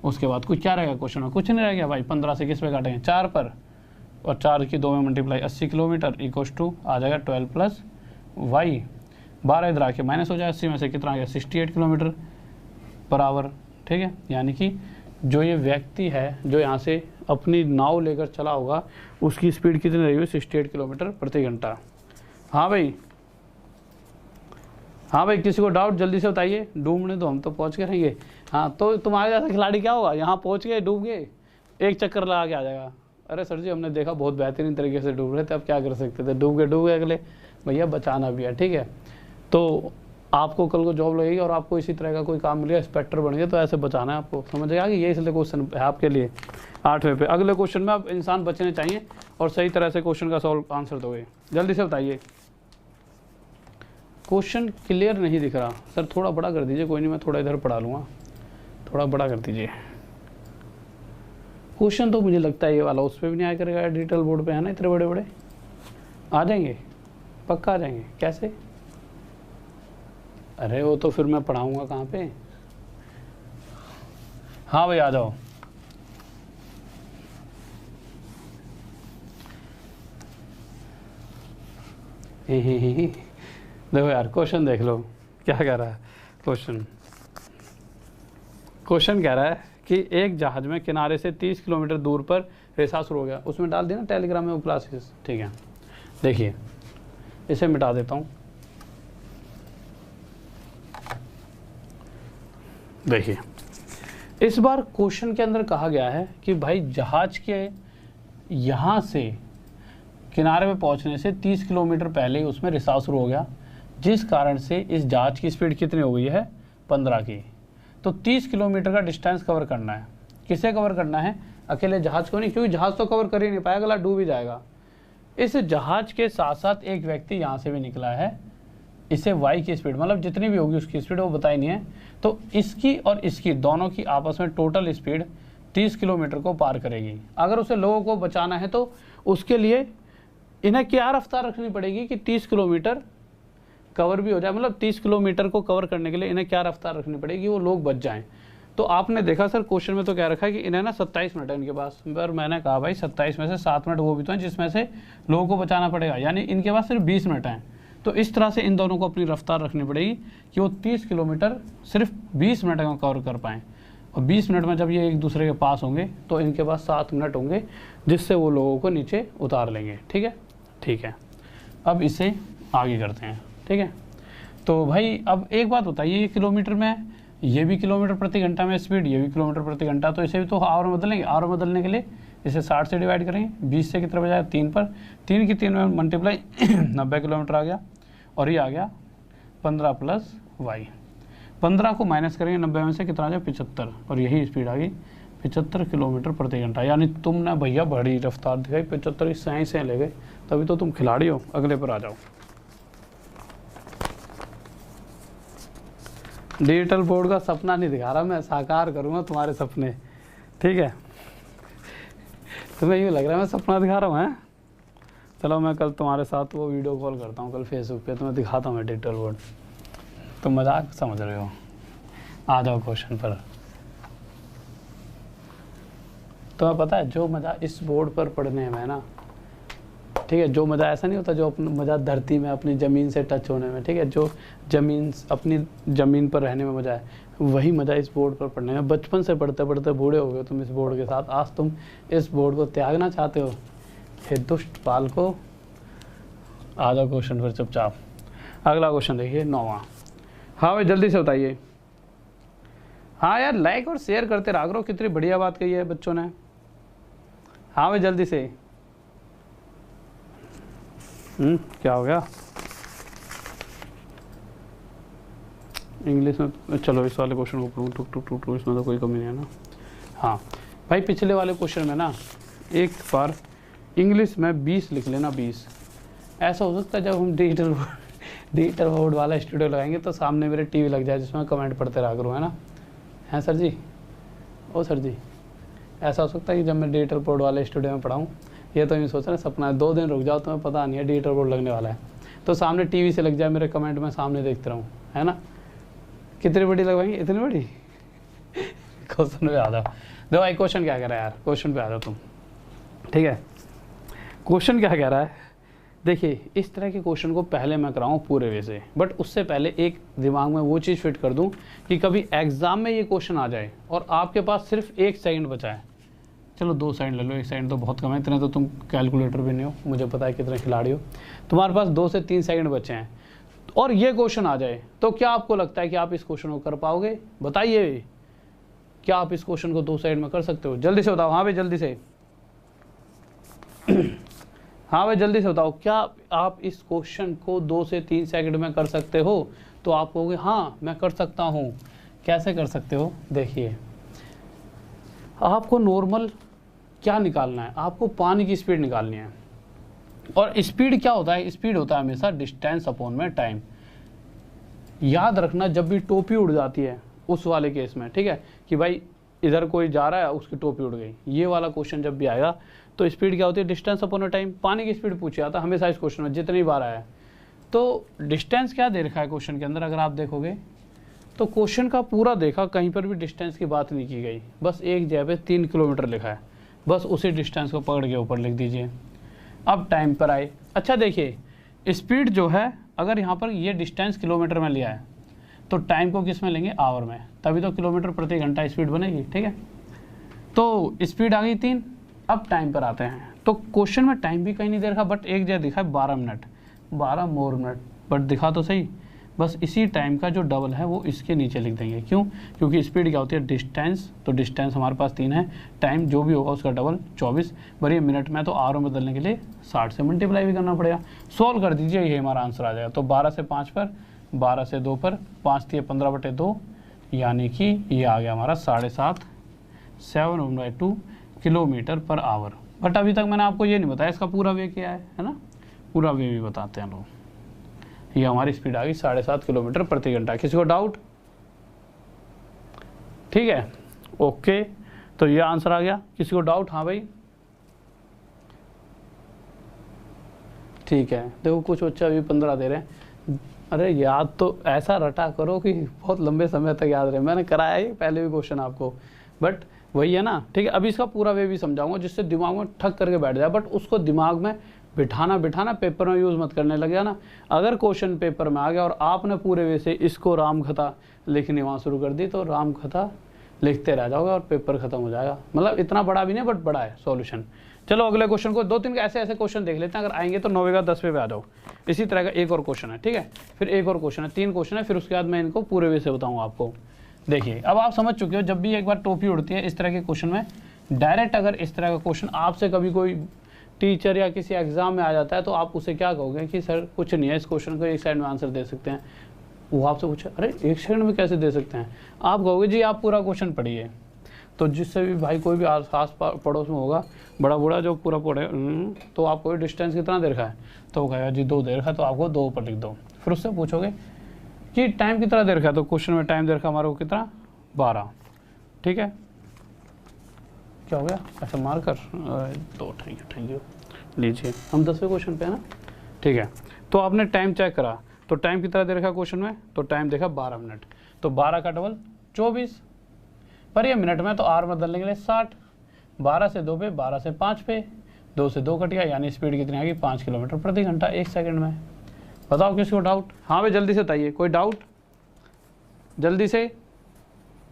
उसके बाद कुछ क्या रहेगा क्वेश्चन में, कुछ नहीं रह गया भाई, 15 से किस पे काटेंगे, 4 पर, और 4 की 2 में मल्टीप्लाई 80 किलोमीटर इक्वस टू आ जाएगा 12 प्लस वाई, 12 इधर आके माइनस हो जाए, 80 में से कितना आ गया 68 किलोमीटर पर आवर, ठीक है। यानी कि जो ये व्यक्ति है जो यहाँ से अपनी नाव लेकर चला होगा उसकी स्पीड कितनी रही होगी, 68 किलोमीटर प्रति घंटा। हाँ भाई किसी को डाउट जल्दी से बताइए, डूबने तो हम तो पहुँच के रहेंगे। हाँ तो तुम्हारे जैसा खिलाड़ी क्या होगा, यहाँ पहुँच गए डूब गए, एक चक्कर लगा के आ जाएगा, अरे सर जी हमने देखा बहुत बेहतरीन तरीके से डूब रहे थे, अब क्या कर सकते थे, डूब गए अगले, भैया बचाना भी है, ठीक है। तो आपको कल को जॉब लगेगी और आपको इसी तरह का कोई काम मिलेगा, इंस्पेक्टर बन गए, तो ऐसे बचाना है आपको, समझ गया कि ये इसलिए क्वेश्चन है आपके लिए 8वें पे। अगले क्वेश्चन में आप इंसान बचने चाहिए और सही तरह से क्वेश्चन का सॉल्व आंसर दोगे। जल्दी से बताइए, क्वेश्चन क्लियर नहीं दिख रहा सर, थोड़ा बड़ा कर दीजिए, कोई नहीं मैं थोड़ा इधर पढ़ा लूँगा, थोड़ा बड़ा कर दीजिए। क्वेश्चन तो मुझे लगता है ये वाला उस पर भी नहीं आया करेगा, डिजिटल बोर्ड पे है ना, इतने बड़े बड़े आ जाएंगे, पक्का आ जाएंगे, कैसे, अरे वो तो फिर मैं पढ़ाऊँगा कहाँ पे। हाँ भाई आ जाओ, देखो यार क्वेश्चन देख लो क्या कह रहा है। क्वेश्चन कह रहा है कि एक जहाज में किनारे से 30 किलोमीटर दूर पर रेसा शुरू हो गया। उसमें डाल दिया ना टेलीग्राम में वो क्लासेस, ठीक है। देखिए इसे मिटा देता हूँ। देखिए इस बार क्वेश्चन के अंदर कहा गया है कि भाई जहाज के यहाँ से किनारे पे पहुँचने से 30 किलोमीटर पहले ही उसमें रिसाव शुरू हो गया, जिस कारण से इस जहाज की स्पीड कितनी हो गई है 15 की। तो 30 किलोमीटर का डिस्टेंस कवर करना है। किसे कवर करना है? अकेले जहाज को नहीं, क्योंकि जहाज तो कवर कर ही नहीं पाएगा, अगला डूब ही जाएगा। इस जहाज के साथ साथ एक व्यक्ति यहाँ से भी निकला है, इसे वाई की स्पीड मतलब जितनी भी होगी उसकी स्पीड वो बताई नहीं है। तो इसकी और इसकी दोनों की आपस में टोटल स्पीड 30 किलोमीटर को पार करेगी। अगर उसे लोगों को बचाना है तो उसके लिए इन्हें क्या रफ्तार रखनी पड़ेगी कि 30 किलोमीटर कवर भी हो जाए, मतलब 30 किलोमीटर को कवर करने के लिए इन्हें क्या रफ्तार रखनी पड़ेगी वो लोग बच जाएं। तो आपने देखा सर क्वेश्चन में तो क्या रखा है कि इन्हें ना 27 मिनट है इनके पास, पर मैंने कहा भाई 27 में से 7 मिनट वो भी तो हैं जिसमें से लोगों को बचाना पड़ेगा, यानी इनके पास सिर्फ 20 मिनट हैं। तो इस तरह से इन दोनों को अपनी रफ्तार रखनी पड़ेगी कि वो 30 किलोमीटर सिर्फ 20 मिनट में कवर कर पाएँ। और 20 मिनट में जब ये एक दूसरे के पास होंगे तो इनके पास 7 मिनट होंगे जिससे वो लोगों को नीचे उतार लेंगे। ठीक है, ठीक है। अब इसे आगे करते हैं, ठीक है। तो भाई अब एक बात बताइए, ये किलोमीटर में, ये भी किलोमीटर प्रति घंटा में स्पीड, ये भी किलोमीटर प्रति घंटा, तो इसे भी तो आवर में बदलेंगे। आवर में बदलने के लिए इसे 60 से डिवाइड करेंगे, 20 से कितना बजाय 3 पर, 3 की 3 में मल्टीप्लाई 90 किलोमीटर आ गया, और ये आ गया 15 प्लस वाई। 15 को माइनस करेंगे 90 में से कितना आ जाए 75, और यही स्पीड आ गई 75 किलोमीटर प्रति घंटा। यानी तुमने भैया बड़ी रफ्तार दिखाई, 75 की सही से ले गए, तभी तो तुम खिलाड़ी हो। अगले पर आ जाओ। डिजिटल बोर्ड का सपना नहीं दिखा रहा मैं, साकार करूँगा तुम्हारे सपने, ठीक है। तुम्हें यूँ लग रहा है मैं सपना दिखा रहा हूँ, हैं? चलो मैं कल तुम्हारे साथ वो वीडियो कॉल करता हूँ, कल फेसबुक पे तुम्हें दिखाता हूँ मैं डिजिटल बोर्ड। तुम मजाक समझ रहे हो। आ जाओ क्वेश्चन पर। तुम्हें पता है जो मज़ा इस बोर्ड पर पढ़ने में है ना, ठीक है, जो मज़ा ऐसा नहीं होता जो अपना मज़ा धरती में अपनी ज़मीन से टच होने में, ठीक है, जो ज़मीन अपनी ज़मीन पर रहने में मज़ा है, वही मज़ा इस बोर्ड पर पढ़ने में। बचपन से पढ़ते पढ़ते बूढ़े हो गए तुम इस बोर्ड के साथ, आज तुम इस बोर्ड को त्यागना चाहते हो। हे दुष्ट पाल को। आ जाओ क्वेश्चन पर चुपचाप। अगला क्वेश्चन देखिए 9वां। हाँ भाई जल्दी से बताइए। हाँ यार लाइक और शेयर करते रहा करो, कितनी बढ़िया बात कही है बच्चों ने। हाँ भाई जल्दी से। क्या हो गया इंग्लिश में? चलो इस वाले क्वेश्चन को पढ़ूँ, टुक टुक टुक टुक, इसमें तो कोई कमी नहीं है ना। हाँ भाई पिछले वाले क्वेश्चन में ना एक बार इंग्लिश में 20 लिख लेना, 20। ऐसा हो सकता है जब हम डिजिटल बोर्ड वाला स्टूडियो लगाएंगे तो सामने मेरे टीवी लग जाए जिसमें कमेंट पढ़ते रहा करूँ, है ना? हैं सर जी? ओ सर जी, ऐसा हो सकता है कि जब मैं डिजिटल बोर्ड वाले स्टूडियो में पढ़ाऊँ, ये तो मैं सोच रहा सपना है, 2 दिन रुक जाओ, तुम्हें पता नहीं है डिजिटल बोर्ड लगने वाला है, तो सामने टीवी से लग जाए मेरे कमेंट में सामने देखते रहूँ, है ना? कितनी बड़ी लगवाएंगे? इतनी बड़ी? क्वेश्चन पे आ जाओ। देखो भाई क्वेश्चन क्या कह रहा है यार, क्वेश्चन पे आ जाओ तुम, ठीक है। क्वेश्चन क्या कह रहा है देखिए, इस तरह के क्वेश्चन को पहले मैं कराऊँ पूरे वे से, बट उससे पहले एक दिमाग में वो चीज़ फिट कर दूँ कि कभी एग्जाम में ये क्वेश्चन आ जाए और आपके पास सिर्फ 1 सेकंड बचा है। चलो 2 सेकंड ले लो, 1 सेकंड तो बहुत कम है, इतने तो तुम कैलकुलेटर भी नहीं हो, मुझे पता है कितने खिलाड़ी हो। तुम्हारे पास 2 से 3 सेकंड बचे हैं और ये क्वेश्चन आ जाए, तो क्या आपको लगता है कि आप इस क्वेश्चन को कर पाओगे? बताइए, क्या आप इस क्वेश्चन को 2 सेकंड में कर सकते हो? जल्दी से बताओ। हाँ भाई जल्दी से। हाँ भाई जल्दी से बताओ, क्या आप इस क्वेश्चन को 2 से 3 सेकंड में कर सकते हो? तो आप कहोगे हाँ मैं कर सकता हूँ। कैसे कर सकते हो? देखिए, आपको नॉर्मल क्या निकालना है, आपको पानी की स्पीड निकालनी है। और स्पीड क्या होता है? स्पीड होता है हमेशा डिस्टेंस अपॉन में टाइम। याद रखना जब भी टोपी उड़ जाती है उस वाले केस में, ठीक है, कि भाई इधर कोई जा रहा है उसकी टोपी उड़ गई, ये वाला क्वेश्चन जब भी आएगा तो स्पीड क्या होती है? Distance upon time. पानी की स्पीड पूछी जाता है हमेशा इस क्वेश्चन में जितनी बार आया है। तो डिस्टेंस क्या दे रखा है क्वेश्चन के अंदर, अगर आप देखोगे तो क्वेश्चन का पूरा देखा, कहीं पर भी डिस्टेंस की बात नहीं की गई, बस एक जगह पे 3 किलोमीटर लिखा है, बस उसी डिस्टेंस को पकड़ के ऊपर लिख दीजिए। अब टाइम पर आए। अच्छा देखिए, स्पीड जो है अगर यहाँ पर ये डिस्टेंस किलोमीटर में लिया है तो टाइम को किस में लेंगे, आवर में, तभी तो किलोमीटर प्रति घंटा स्पीड बनेगी। ठीक है, तो स्पीड आ गई 3। अब टाइम पर आते हैं, तो क्वेश्चन में टाइम भी कहीं नहीं दे रखा, बट एक जगह दिखा है 12 मिनट, 12 मोर मिनट, बट दिखा तो सही, बस इसी टाइम का जो डबल है वो इसके नीचे लिख देंगे। क्यों? क्योंकि स्पीड क्या होती है, डिस्टेंस, तो डिस्टेंस हमारे पास 3 है, टाइम जो भी होगा उसका डबल 24, पर ये मिनट में तो आवर में बदलने के लिए 60 से मल्टीप्लाई भी करना पड़ेगा। सॉल्व कर दीजिए, ये हमारा आंसर आ जाएगा। तो 12 से 5 पर, 12 से 2 पर, 5 × 15/2, यानी कि ये आ गया हमारा 7.5, 7/2 किलोमीटर पर आवर। बट अभी तक मैंने आपको ये नहीं बताया इसका पूरा वे क्या है ना, पूरा वे भी बताते हैं लोग। ये हमारी स्पीड आ गई 7.5 किलोमीटर प्रति घंटा। किसी को डाउट? ठीक है, ओके, तो ये आंसर आ गया। किसी को डाउट? हाँ भाई, ठीक है। देखो कुछ बच्चे अभी 15 दे रहे हैं। अरे याद तो ऐसा रटा करो कि बहुत लंबे समय तक याद रहे। मैंने कराया ही पहले भी क्वेश्चन आपको, बट वही है ना। ठीक है, अभी इसका पूरा वे भी समझाऊंगा जिससे दिमाग में ठक करके बैठ जाए, बट उसको दिमाग में बिठाना पेपर में यूज़ मत करने लग गया ना। अगर क्वेश्चन पेपर में आ गया और आपने पूरे वे से इसको राम कथा लिखनी वहाँ शुरू कर दी तो राम कथा लिखते रह जाओगे और पेपर खत्म हो जाएगा। मतलब इतना बड़ा भी नहीं, बट बड़ा है सॉल्यूशन। चलो अगले क्वेश्चन को 2-3 ऐसे क्वेश्चन देख लेते हैं, अगर आएंगे तो 9वें का 10वें पे आ जाओ। इसी तरह का एक और क्वेश्चन है, ठीक है, फिर एक और क्वेश्चन है, 3 क्वेश्चन है, फिर उसके बाद मैं इनको पूरे वे से बताऊँगा आपको। देखिए अब आप समझ चुके हो, जब भी एक बार टोपी उड़ती है इस तरह के क्वेश्चन में, डायरेक्ट अगर इस तरह का क्वेश्चन आपसे कभी कोई टीचर या किसी एग्जाम में आ जाता है तो आप उसे क्या कहोगे कि सर कुछ नहीं है, इस क्वेश्चन को एक साइड में आंसर दे सकते हैं। वो आपसे पूछे अरे एक सेकंड में कैसे दे सकते हैं, आप कहोगे जी आप पूरा क्वेश्चन पढ़िए। तो जिससे भी भाई कोई भी आस पड़ोस में होगा बड़ा बूढ़ा जो पूरा पढ़े, तो आपको डिस्टेंस कितना दे रखा है, तो वो कहेगा जी 2 दे रखा है, तो आपको 2 ऊपर लिख दो। फिर उससे पूछोगे कि टाइम कितना दे रखा है, तो क्वेश्चन में टाइम दे रखा हमारे को कितना, 12। ठीक है, क्या हो गया ऐसा मार कर, तो थैंक यू लीजिए। हम 10वें क्वेश्चन पे है ना, ठीक है। तो आपने टाइम चेक करा, तो टाइम कितना दे रखा क्वेश्चन में, तो टाइम देखा 12 मिनट, तो 12 का डबल 24, पर ये मिनट में तो आर में बदलने के लिए 60, 12 से 2 पे, 12 से 5 पे, 2 से 2 कट गया, यानी स्पीड कितनी आ गई, 5 किलोमीटर प्रति घंटा 1 सेकंड में। बताओ किसी को डाउट? हाँ भाई जल्दी से बताइए, कोई डाउट जल्दी से,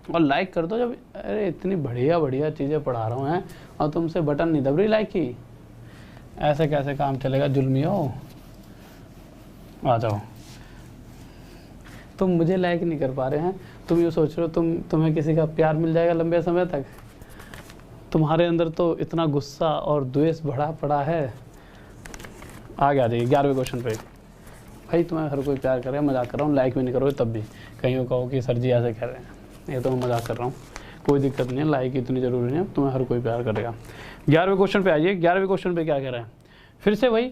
और लाइक कर दो। जब अरे इतनी बढ़िया बढ़िया चीज़ें पढ़ा रहा हूँ हैं और तुमसे बटन नहीं दब रही लाइक की, ऐसे कैसे काम चलेगा जुल्मियों। आ जाओ, तुम मुझे लाइक नहीं कर पा रहे हैं, तुम ये सोच रहे हो तुम्हें किसी का प्यार मिल जाएगा लंबे समय तक। तुम्हारे अंदर तो इतना गुस्सा और द्वेष भरा पड़ा है। आगे आ जाइए 11वें क्वेश्चन पे। भाई तुम्हें हर कोई प्यार कर रहा है, मजाक कर रहा हूँ, लाइक भी नहीं करोगे तब भी कहीं कहो कि सर जी ऐसे कह रहे हैं, ये तो मैं मजाक कर रहा हूँ, कोई दिक्कत नहीं है, लाइक इतनी ज़रूरी नहीं है, तुम्हें हर कोई प्यार करेगा। 11वें क्वेश्चन पे आइए। 11वें क्वेश्चन पे क्या कह रहा है, फिर से वही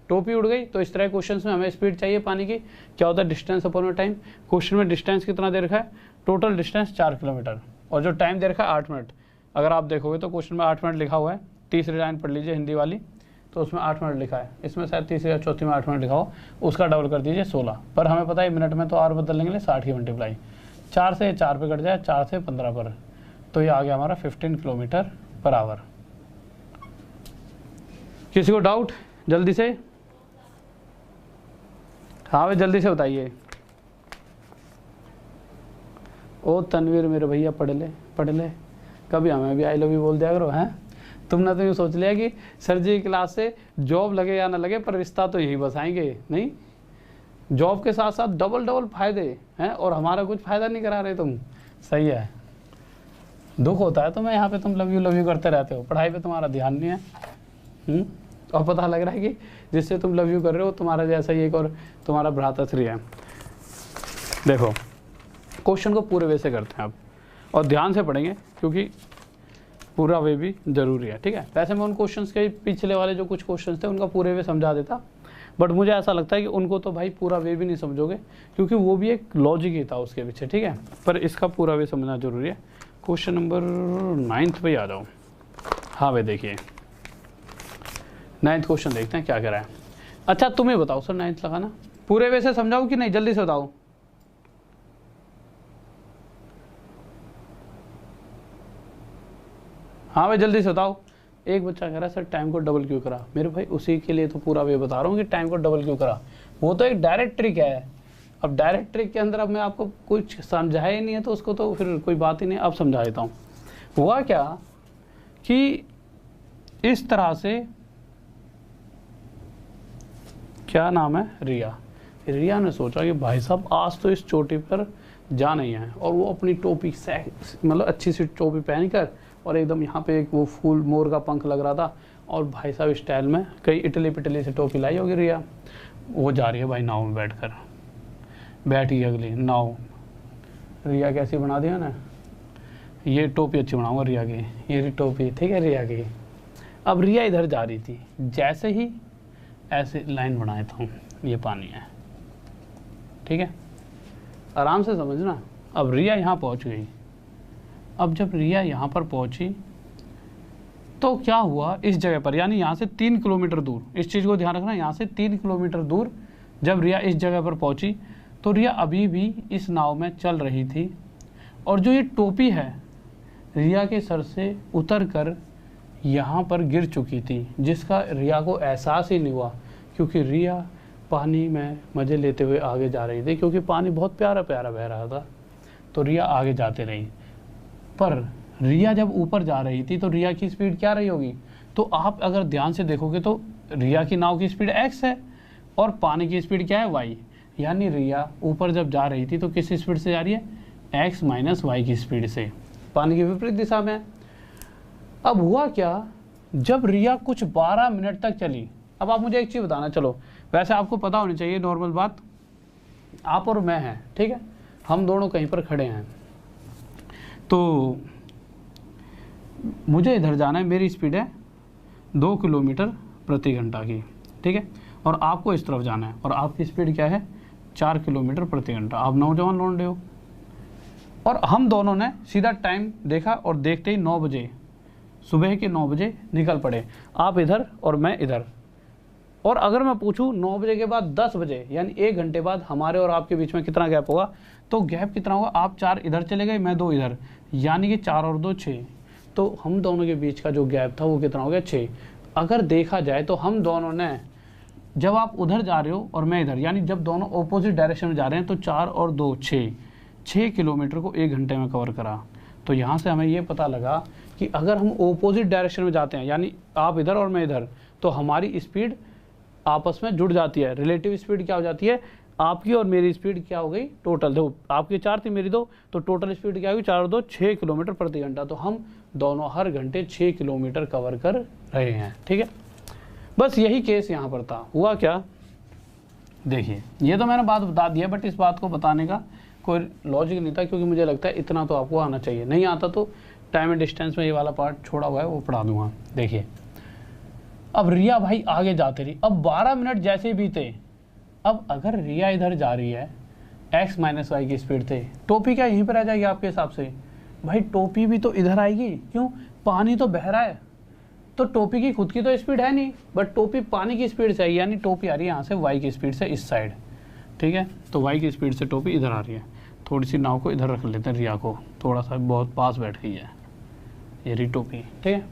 टोपी उड़ गई। तो इस तरह क्वेश्चन में हमें स्पीड चाहिए पानी की, क्या होता है डिस्टेंस अपॉन में टाइम। क्वेश्चन में डिस्टेंस कितना दे रखा है, टोटल डिस्टेंस 4 किलोमीटर, और जो टाइम दे रखा है 8 मिनट। अगर आप देखोगे तो क्वेश्चन में 8 मिनट लिखा हुआ है, तीसरी लाइन पढ़ लीजिए हिंदी वाली, तो उसमें 8 मिनट लिखा है, इसमें शायद तीसरी या चौथी में 8 मिनट लिखा हो, उसका डबल कर दीजिए 16, पर हमें पता है मिनट में तो आर बदलने के लिए 60 की मल्टीप्लाई, 4 से 4 पे कट जाए, 4 से 15 पर, तो ये आ गया हमारा 15 किलोमीटर पर आवर। किसी को डाउट जल्दी से? हाँ भाई जल्दी से बताइए। ओ तनवीर मेरे भैया पढ़ ले, कभी हमें भी आई लव यू बोल दिया करो। हैं तुमने तो यूँ सोच लिया कि सर जी की क्लास से जॉब लगे या ना लगे पर रिश्ता तो यही बसाएंगे। नहीं, जॉब के साथ साथ डबल फायदे हैं, और हमारा कुछ फ़ायदा नहीं करा रहे तुम। सही है, दुख होता है तुम्हें यहाँ पे, तुम लव यू करते रहते हो, पढ़ाई पे तुम्हारा ध्यान नहीं है। और पता लग रहा है कि जिससे तुम लव यू कर रहे हो तुम्हारा जैसा ही एक और तुम्हारा भ्राताश्री है। देखो क्वेश्चन को पूरे वे से करते हैं अब, और ध्यान से पढ़ेंगे क्योंकि पूरा वे भी ज़रूरी है। ठीक है, वैसे मैं उन क्वेश्चंस के पिछले वाले जो कुछ क्वेश्चंस थे उनका पूरे वे समझा देता, बट मुझे ऐसा लगता है कि उनको तो भाई पूरा वे भी नहीं समझोगे, क्योंकि वो भी एक लॉजिक ही था उसके पीछे। ठीक है, पर इसका पूरा वे समझना जरूरी है। क्वेश्चन नंबर 9 पे आ जाओ। हाँ भाई देखिए 9th क्वेश्चन देखते हैं क्या कह रहा है। अच्छा तुम ही बताओ सर 9th लगाना, पूरे वे से समझाओ कि नहीं, जल्दी से बताओ। हाँ भाई जल्दी से बताओ, एक बच्चा कह रहा है सर टाइम को डबल क्यों करा। मेरे भाई उसी के लिए तो पूरा वे बता रहा हूँ कि टाइम को डबल क्यों करा। वो तो एक डायरेक्ट ट्रिक है। अब डायरेक्ट ट्रिक के अंदर अब मैं आपको कुछ समझाया ही नहीं है तो उसको तो फिर कोई बात ही नहीं। अब समझा देता हूँ। हुआ क्या कि इस तरह से, क्या नाम है, रिया। रिया ने सोचा कि भाई साहब आज तो इस चोटी पर जाना ही है, और वो अपनी टोपी मतलब अच्छी सी टोपी पहनकर और एकदम यहाँ पे एक वो फूल मोर का पंख लग रहा था, और भाई साहब स्टाइल में कई इटली पिटली से टोपी लाई होगी रिया। वो जा रही है भाई नाव में बैठकर, बैठ गई अगली नाव। रिया कैसी बना दिया ना, ये टोपी अच्छी बनाऊंगा रिया की, ये टोपी ठीक है रिया की। अब रिया इधर जा रही थी, जैसे ही ऐसे लाइन बनाया था, ये पानी है, ठीक है, आराम से समझना। अब रिया यहाँ पहुँच गई। अब जब रिया यहाँ पर पहुँची तो क्या हुआ, इस जगह पर यानी यहाँ से 3 किलोमीटर दूर, इस चीज़ को ध्यान रखना, यहाँ से 3 किलोमीटर दूर जब रिया इस जगह पर पहुँची तो रिया अभी भी इस नाव में चल रही थी, और जो ये टोपी है रिया के सर से उतर कर यहाँ पर गिर चुकी थी, जिसका रिया को एहसास ही नहीं हुआ, क्योंकि रिया पानी में मज़े लेते हुए आगे जा रही थी, क्योंकि पानी बहुत प्यारा प्यारा बह रहा था। तो रिया आगे जाते रही। पर रिया जब ऊपर जा रही थी तो रिया की स्पीड क्या रही होगी, तो आप अगर ध्यान से देखोगे तो रिया की नाव की स्पीड x है और पानी की स्पीड क्या है y। यानी रिया ऊपर जब जा रही थी तो किस स्पीड से जा रही है, x माइनस वाई की स्पीड से, पानी की विपरीत दिशा में। अब हुआ क्या, जब रिया कुछ 12 मिनट तक चली। अब आप मुझे एक चीज़ बताना, चलो वैसे आपको पता होनी चाहिए नॉर्मल बात, आप और मैं हैं, ठीक है, हम दोनों कहीं पर खड़े हैं, तो मुझे इधर जाना है, मेरी स्पीड है 2 किलोमीटर प्रति घंटा की, ठीक है, और आपको इस तरफ जाना है और आपकी स्पीड क्या है 4 किलोमीटर प्रति घंटा। आप नौजवान लौंडे हो, और हम दोनों ने सीधा टाइम देखा और देखते ही 9 बजे, सुबह के 9 बजे निकल पड़े, आप इधर और मैं इधर। और अगर मैं पूछूं 9 बजे के बाद 10 बजे यानी 1 घंटे बाद हमारे और आपके बीच में कितना गैप होगा, तो गैप कितना होगा, आप 4 इधर चले गए, मैं 2 इधर, यानी कि 4 और 2 6। तो हम दोनों के बीच का जो गैप था वो कितना हो गया 6। अगर देखा जाए तो हम दोनों ने, जब आप उधर जा रहे हो और मैं इधर, यानी जब दोनों ऑपोजिट डायरेक्शन में जा रहे हैं, तो 4 और 2 6 किलोमीटर को 1 घंटे में कवर करा। तो यहाँ से हमें ये पता लगा कि अगर हम ऑपोजिट डायरेक्शन में जाते हैं, यानी आप इधर और मैं इधर, तो हमारी स्पीड आपस में जुड़ जाती है। रिलेटिव स्पीड क्या हो जाती है, आपकी और मेरी स्पीड क्या हो गई टोटल, देखो आपकी 4 थी मेरी 2, तो टोटल स्पीड क्या होगी 4 और 2 6 किलोमीटर प्रति घंटा। तो हम दोनों हर घंटे 6 किलोमीटर कवर कर रहे हैं, ठीक है। बस यही केस यहाँ पर था। हुआ क्या, देखिए ये तो मैंने बात बता दी है, बट इस बात को बताने का कोई लॉजिक नहीं था, क्योंकि मुझे लगता है इतना तो आपको आना चाहिए। नहीं आता तो टाइम एंड डिस्टेंस में ये वाला पार्ट छोड़ा हुआ है वो पढ़ा दूंगा। देखिए अब रिया भाई आगे जाते रही। अब 12 मिनट जैसे ही बीते, अब अगर रिया इधर जा रही है x माइनस वाई की स्पीड से, टोपी क्या यहीं पर आ जाएगी आपके हिसाब से, भाई टोपी भी तो इधर आएगी, क्यों, पानी तो बह रहा है, तो टोपी की खुद की तो स्पीड है नहीं, बट टोपी पानी की स्पीड से आई, यानी टोपी आ रही है यहाँ से y की स्पीड से इस साइड, ठीक है। तो y की स्पीड से टोपी इधर आ रही है। थोड़ी सी नाव को इधर रख लेते हैं, रिया को थोड़ा सा बहुत पास बैठ गई है, ये रही टोपी, ठीक है।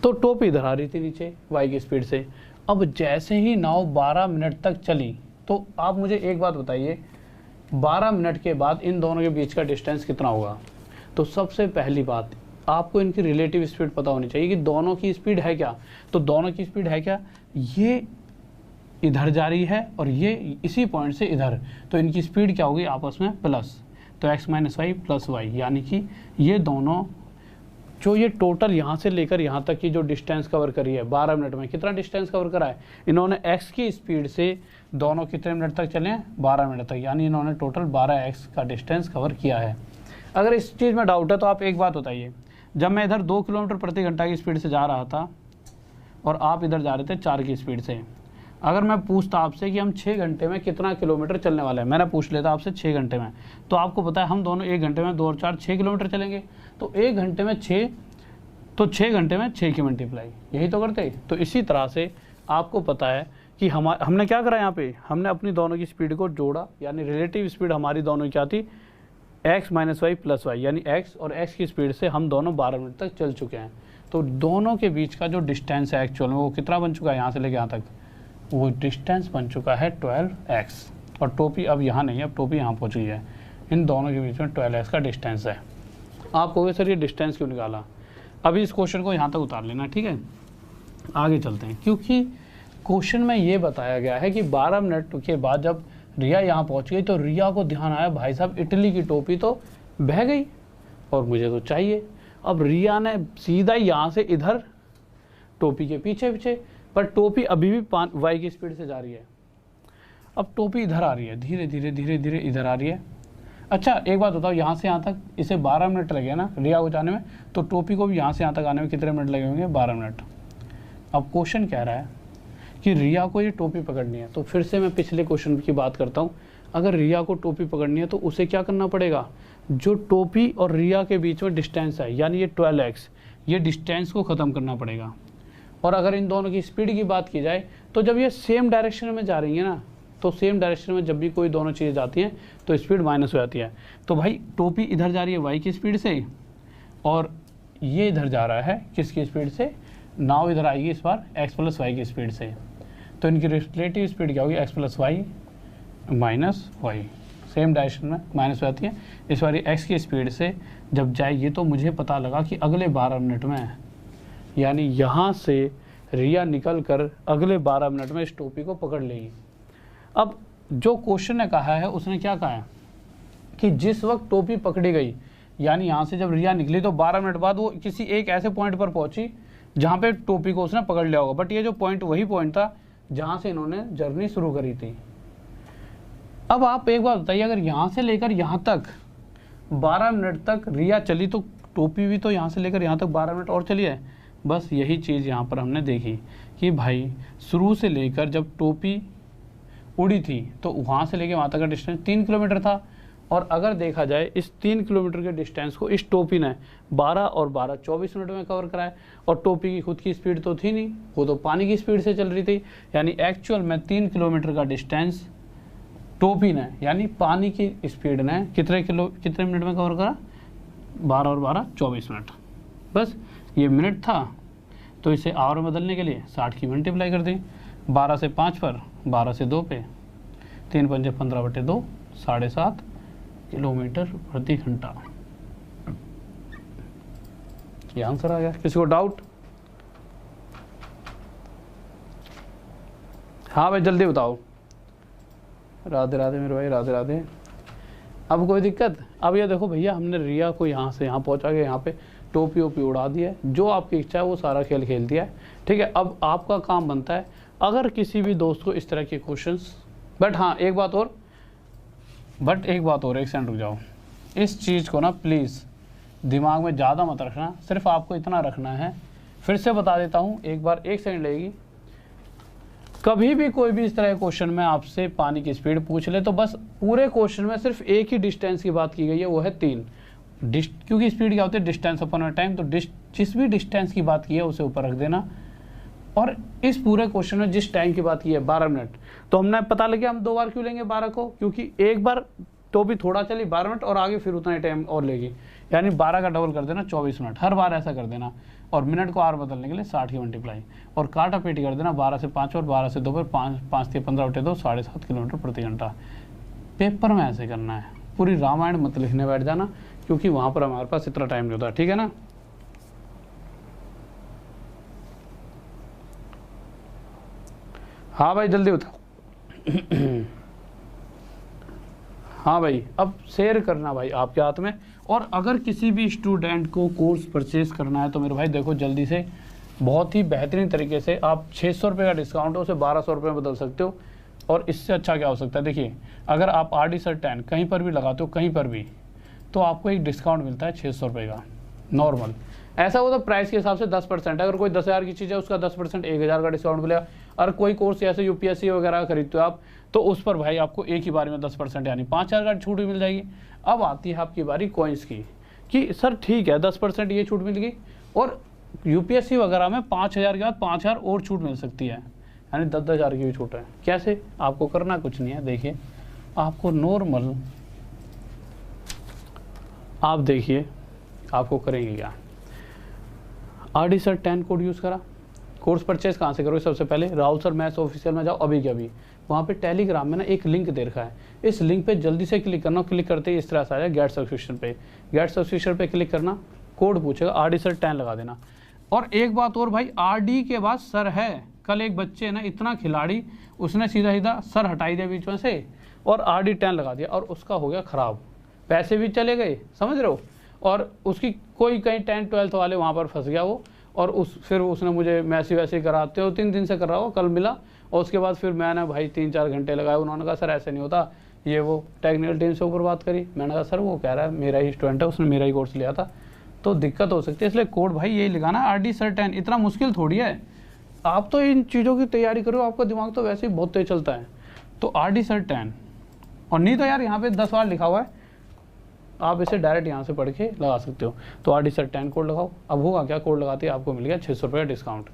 तो टोपी इधर आ रही थी नीचे y की स्पीड से। अब जैसे ही नाव 12 मिनट तक चली, तो आप मुझे एक बात बताइए, 12 मिनट के बाद इन दोनों के बीच का डिस्टेंस कितना होगा। तो सबसे पहली बात, आपको इनकी रिलेटिव स्पीड पता होनी चाहिए कि दोनों की स्पीड है क्या। तो दोनों की स्पीड है क्या, ये इधर जा रही है और ये इसी पॉइंट से इधर, तो इनकी स्पीड क्या होगी आपस में प्लस, तो x minus Y plus Y, यानी कि ये दोनों जो ये टोटल यहाँ से लेकर यहाँ तक की जो डिस्टेंस कवर करी है 12 मिनट में, कितना डिस्टेंस कवर करा है इन्होंने, x की स्पीड से दोनों कितने मिनट तक चले हैं 12 मिनट तक, यानी इन्होंने टोटल 12x का डिस्टेंस कवर किया है। अगर इस चीज़ में डाउट है तो आप एक बात बताइए, जब मैं इधर 2 किलोमीटर प्रति घंटा की स्पीड से जा रहा था और आप इधर जा रहे थे 4 की स्पीड से, अगर मैं पूछता आपसे कि हम 6 घंटे में कितना किलोमीटर चलने वाले हैं, मैंने पूछ लेता आपसे 6 घंटे में, तो आपको पता है हम दोनों 1 घंटे में 2 और 4 6 किलोमीटर चलेंगे। तो 1 घंटे में 6, तो 6 घंटे में 6 की मल्टीप्लाई, यही तो करते। तो इसी तरह से आपको पता है कि हमने क्या करा यहाँ पे, हमने अपनी दोनों की स्पीड को जोड़ा, यानी रिलेटिव स्पीड हमारी दोनों की क्या थी x minus Y plus Y, यानी x और x की स्पीड से हम दोनों 12 मिनट तक चल चुके हैं। तो दोनों के बीच का जो डिस्टेंस है एक्चुअल में वो कितना बन चुका है, यहाँ से लेके यहाँ तक वो डिस्टेंस बन चुका है 12x। और टोपी अब यहाँ नहीं है, अब टोपी यहाँ पहुँच गई है। इन दोनों के बीच में 12x का डिस्टेंस है। आप कहोगे सर ये डिस्टेंस क्यों निकाला? अभी इस क्वेश्चन को यहाँ तक उतार लेना, ठीक है। आगे चलते हैं, क्योंकि क्वेश्चन में ये बताया गया है कि 12 मिनट के बाद जब रिया यहाँ पहुँच गई तो रिया को ध्यान आया भाई साहब इटली की टोपी तो बह गई और मुझे तो चाहिए। अब रिया ने सीधा यहाँ से इधर टोपी के पीछे पीछे, पर टोपी अभी भी वाई की स्पीड से जा रही है। अब टोपी इधर आ रही है, धीरे धीरे धीरे धीरे इधर आ रही है। अच्छा एक बात बताओ, यहाँ से यहाँ तक इसे 12 मिनट लगे ना रिया को जाने में, तो टोपी को भी यहाँ से यहाँ तक आने में कितने मिनट लगे होंगे? 12 मिनट। अब क्वेश्चन कह रहा है कि रिया को ये टोपी पकड़नी है, तो फिर से मैं पिछले क्वेश्चन की बात करता हूँ। अगर रिया को टोपी पकड़नी है तो उसे क्या करना पड़ेगा? जो टोपी और रिया के बीच में डिस्टेंस है यानी ये 12x, ये डिस्टेंस को ख़त्म करना पड़ेगा। और अगर इन दोनों की स्पीड की बात की जाए तो जब ये सेम डायरेक्शन में जा रही है ना, तो सेम डायरेक्शन में जब भी कोई दोनों चीज़ें जाती हैं तो स्पीड माइनस हो जाती है। तो भाई टोपी इधर जा रही है वाई की स्पीड से और ये इधर जा रहा है किसकी स्पीड से? नाव इधर आएगी इस बार x प्लस वाई की स्पीड से। तो इनकी रिलेटिव स्पीड क्या होगी? x plus Y minus Y, same direction में माइनस हो जाती है। इस बार x की स्पीड से जब जाएगी तो मुझे पता लगा कि अगले 12 मिनट में, यानी यहाँ से रिया निकल कर अगले 12 मिनट में इस टोपी को पकड़ लेगी। अब जो क्वेश्चन ने कहा है उसने क्या कहा है कि जिस वक्त टोपी पकड़ी गई, यानी यहाँ से जब रिया निकली तो 12 मिनट बाद वो किसी एक ऐसे पॉइंट पर पहुंची जहाँ पे टोपी को उसने पकड़ लिया होगा। बट ये जो पॉइंट वही पॉइंट था जहाँ से इन्होंने जर्नी शुरू करी थी। अब आप एक बात बताइए, अगर यहाँ से लेकर यहाँ तक 12 मिनट तक रिया चली तो टोपी भी तो यहाँ से लेकर यहाँ तक 12 मिनट और चली है। बस यही चीज़ यहाँ पर हमने देखी कि भाई शुरू से लेकर जब टोपी उड़ी थी तो वहाँ से लेकर वहाँ तक का डिस्टेंस 3 किलोमीटर था। और अगर देखा जाए इस 3 किलोमीटर के डिस्टेंस को इस टोपी ने 12 और 12 24 मिनट में कवर कराया। और टोपी की खुद की स्पीड तो थी नहीं, वो तो पानी की स्पीड से चल रही थी। यानी एक्चुअल में 3 किलोमीटर का डिस्टेंस टोपी ने यानी पानी की स्पीड ने कितने मिनट में कवर करा? 12 और 12 24 मिनट। बस ये मिनट था, तो इसे आवर में बदलने के लिए 60 की मल्टीप्लाई कर दी। 12 से 5 पर, 12 से 2 पे, 3 पंजे 15/2, 7.5 किलोमीटर प्रति घंटा। ये आंसर आ गया। किसी को डाउट? हाँ भाई जल्दी बताओ। राधे राधे मेरे भाई, राधे राधे। अब कोई दिक्कत? अब ये देखो भैया, हमने रिया को यहाँ से यहाँ पहुँचा के यहाँ पे टोपी ओपी उड़ा दिया है। जो आपकी इच्छा है वो सारा खेल खेल दिया है, ठीक है। अब आपका काम बनता है, अगर किसी भी दोस्त को इस तरह के क्वेश्चंस, बट हाँ एक बात और, एक सेकंड रुक जाओ। इस चीज़ को ना प्लीज़ दिमाग में ज़्यादा मत रखना, सिर्फ आपको इतना रखना है। फिर से बता देता हूँ एक बार, एक सेकंड लगेगी। कभी भी कोई भी इस तरह के क्वेश्चन में आपसे पानी की स्पीड पूछ ले तो बस पूरे क्वेश्चन में सिर्फ एक ही डिस्टेंस की बात की गई है, वो है 3। क्योंकि स्पीड क्या होती है? Distance upon time. तो जिस भी डिस्टेंस की बात की है उसे ऊपर रख देना। और इस पूरे क्वेश्चन में जिस टाइम की बात की है 12 मिनट, तो हमने पता लगे हम 2 बार क्यों लेंगे 12 को? क्योंकि एक बार तो भी थोड़ा चली 12 मिनट और आगे फिर उतना ही टाइम और लेगी, यानी 12 का डबल कर देना 24 मिनट। हर बार ऐसा कर देना। और मिनट को आर बदलने के लिए 60 की मल्टीप्लाई और काटा पेटी कर देना 12 से 5 और 12 से 2 पर 5 से 15/2, 7.5 किलोमीटर प्रति घंटा। पेपर में ऐसे करना है, पूरी रामायण मत लिखने बैठ जाना, क्योंकि वहाँ पर हमारे पास इतना टाइम नहीं होता, ठीक है ना। हाँ भाई जल्दी बताओ। हाँ भाई अब शेयर करना भाई आपके हाथ में। और अगर किसी भी स्टूडेंट को कोर्स परचेज करना है तो मेरे भाई देखो जल्दी से, बहुत ही बेहतरीन तरीके से आप 600 रुपये का डिस्काउंट है उसे 1200 रुपये में बदल सकते हो। और इससे अच्छा क्या हो सकता है? देखिए अगर आप RD Sir 10 कहीं पर भी लगाते हो, कहीं पर भी, तो आपको एक डिस्काउंट मिलता है 600 रुपये का नॉर्मल। ऐसा हो तो प्राइस के हिसाब से 10%। अगर कोई 10,000 की चीज़ है उसका 10% 1,000 का डिस्काउंट मिलेगा। और कोई कोर्स ऐसे UPSC वगैरह खरीदते हो आप, तो उस पर भाई आपको एक ही बार में 10% यानी 5,000 का छूट भी मिल जाएगी। अब आती है आपकी बारी कॉइन्स की, कि सर ठीक है 10% ये छूट मिल गई और UPSC वगैरह में 5,000 के बाद 5,000 और छूट मिल सकती है, यानी 10,000 की भी छूट है। कैसे? आपको करना कुछ नहीं है। देखिए आपको नॉर्मल, आप देखिए आपको करेंगे क्या, RD सर 10 कोड यूज़ करा। कोर्स परचेज कहाँ से करोगे? सबसे पहले राहुल सर मैथ्स ऑफिशियल में जाओ अभी के अभी, वहाँ पे टेलीग्राम में ना एक लिंक दे रखा है, इस लिंक पे जल्दी से क्लिक करना। क्लिक करते ही इस तरह से आ जाए गेट सब्सक्रिप्शन पे, गेट सब्सक्रिप्शन पे क्लिक करना, कोड पूछेगा RD सर 10 लगा देना। और एक बात और भाई, RD के बाद सर है। कल एक बच्चे है ना इतना खिलाड़ी, उसने सीधा सीधा सर हटाई दिया बीच में से और RD 10 लगा दिया और उसका हो गया ख़राब, पैसे भी चले गए, समझ रहे हो। और उसकी कोई कहीं 10-12 वाले वहाँ पर फंस गया वो, और फिर उसने मुझे मैसेज वैसे कराते हो 3 दिन से कर रहा हो, कल मिला और उसके बाद फिर मैंने भाई 3-4 घंटे लगाए। उन्होंने कहा सर ऐसे नहीं होता, ये वो टेक्निकल टीम से ऊपर बात करी। मैंने कहा सर वो कह रहा है मेरा ही स्टूडेंट है, उसने मेरा ही कोर्स लिया था, तो दिक्कत हो सकती है, इसलिए कोड भाई यही लगाना RD सर 10। इतना मुश्किल थोड़ी है, आप तो इन चीज़ों की तैयारी करो, आपका दिमाग तो वैसे ही बहुत तेज चलता है। तो RD सर 10, और नहीं तो यार यहाँ पे 10 बार लिखा हुआ है, आप इसे डायरेक्ट यहाँ से पढ़ के लगा सकते हो। तो RD सर 10 कोड लगाओ। अब होगा क्या, कोड लगाते ही आपको मिल गया 600 रुपये डिस्काउंट।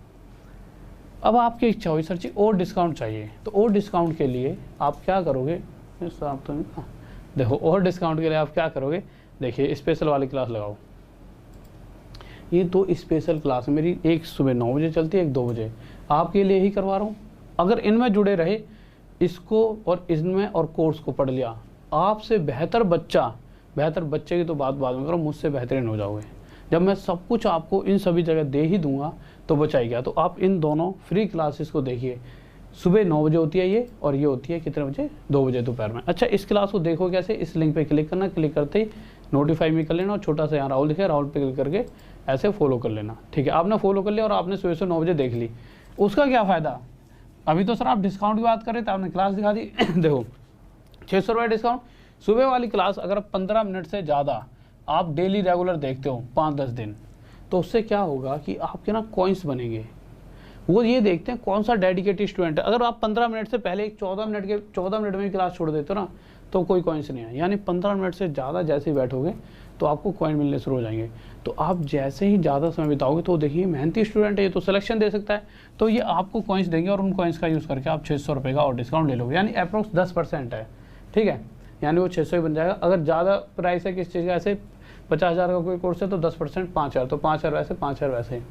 अब आपकी इच्छा हुई सर जी और डिस्काउंट चाहिए, तो और डिस्काउंट के लिए आप क्या करोगे? आप तो देखो, और डिस्काउंट के लिए आप क्या करोगे, देखिए स्पेशल वाली क्लास लगाओ। ये 2 स्पेशल क्लास मेरी, एक सुबह 9 बजे चलती है, एक 2 बजे, आपके लिए ही करवा रहा हूँ। अगर इनमें जुड़े रहे, इसको और इनमें और कोर्स को पढ़ लिया, आपसे बेहतर बच्चे की तो बात बाद में करो, मुझसे बेहतरीन हो जाओगे। जब मैं सब कुछ आपको इन सभी जगह दे ही दूंगा तो बचाई गया। तो आप इन दोनों फ्री क्लासेस को देखिए, सुबह 9 बजे होती है ये, और ये होती है कितने बजे? 2 बजे दोपहर में। अच्छा, इस क्लास को देखो कैसे? इस लिंक पे क्लिक करना, क्लिक करते ही नोटिफाई में कर लेना, और छोटा सा यहाँ राहुल दिखे, राहुल पे क्लिक करके ऐसे फॉलो कर लेना। ठीक है, आपने फॉलो कर लिया और आपने सुबह से 9 बजे देख ली, उसका क्या फ़ायदा? अभी तो सर आप डिस्काउंट की बात कर रहे थे, आपने क्लास दिखा दी। देखो 600 रुपये डिस्काउंट। सुबह वाली क्लास अगर 15 मिनट से ज़्यादा आप डेली रेगुलर देखते हो 5-10 दिन, तो उससे क्या होगा कि आपके ना कॉइन्स बनेंगे। वो ये देखते हैं कौन सा डेडिकेटेड स्टूडेंट है। अगर आप 15 मिनट से पहले एक 14 मिनट में क्लास छोड़ देते हो ना, तो कोई कॉइन्स नहीं है। यानी 15 मिनट से ज़्यादा जैसे ही बैठोगे तो आपको कॉइन मिलने शुरू हो जाएंगे। तो आप जैसे ही ज़्यादा समय बिताओगे, तो देखिए मेहनती स्टूडेंट है, ये तो सिलेक्शन दे सकता है, तो ये आपको कॉइन्स देंगे और उन कॉइन्स का यूज़ करके आप 600 रुपये का और डिस्काउंट ले लोगे। यानी अप्रोक्स 10% है, ठीक है, यानी वो 600 ही बन जाएगा। अगर ज़्यादा प्राइस है किस चीज़ का, ऐसे 50,000 का कोई कोर्स है तो 10% 5,000, तो 5,000 वैसे 5,000 वैसे,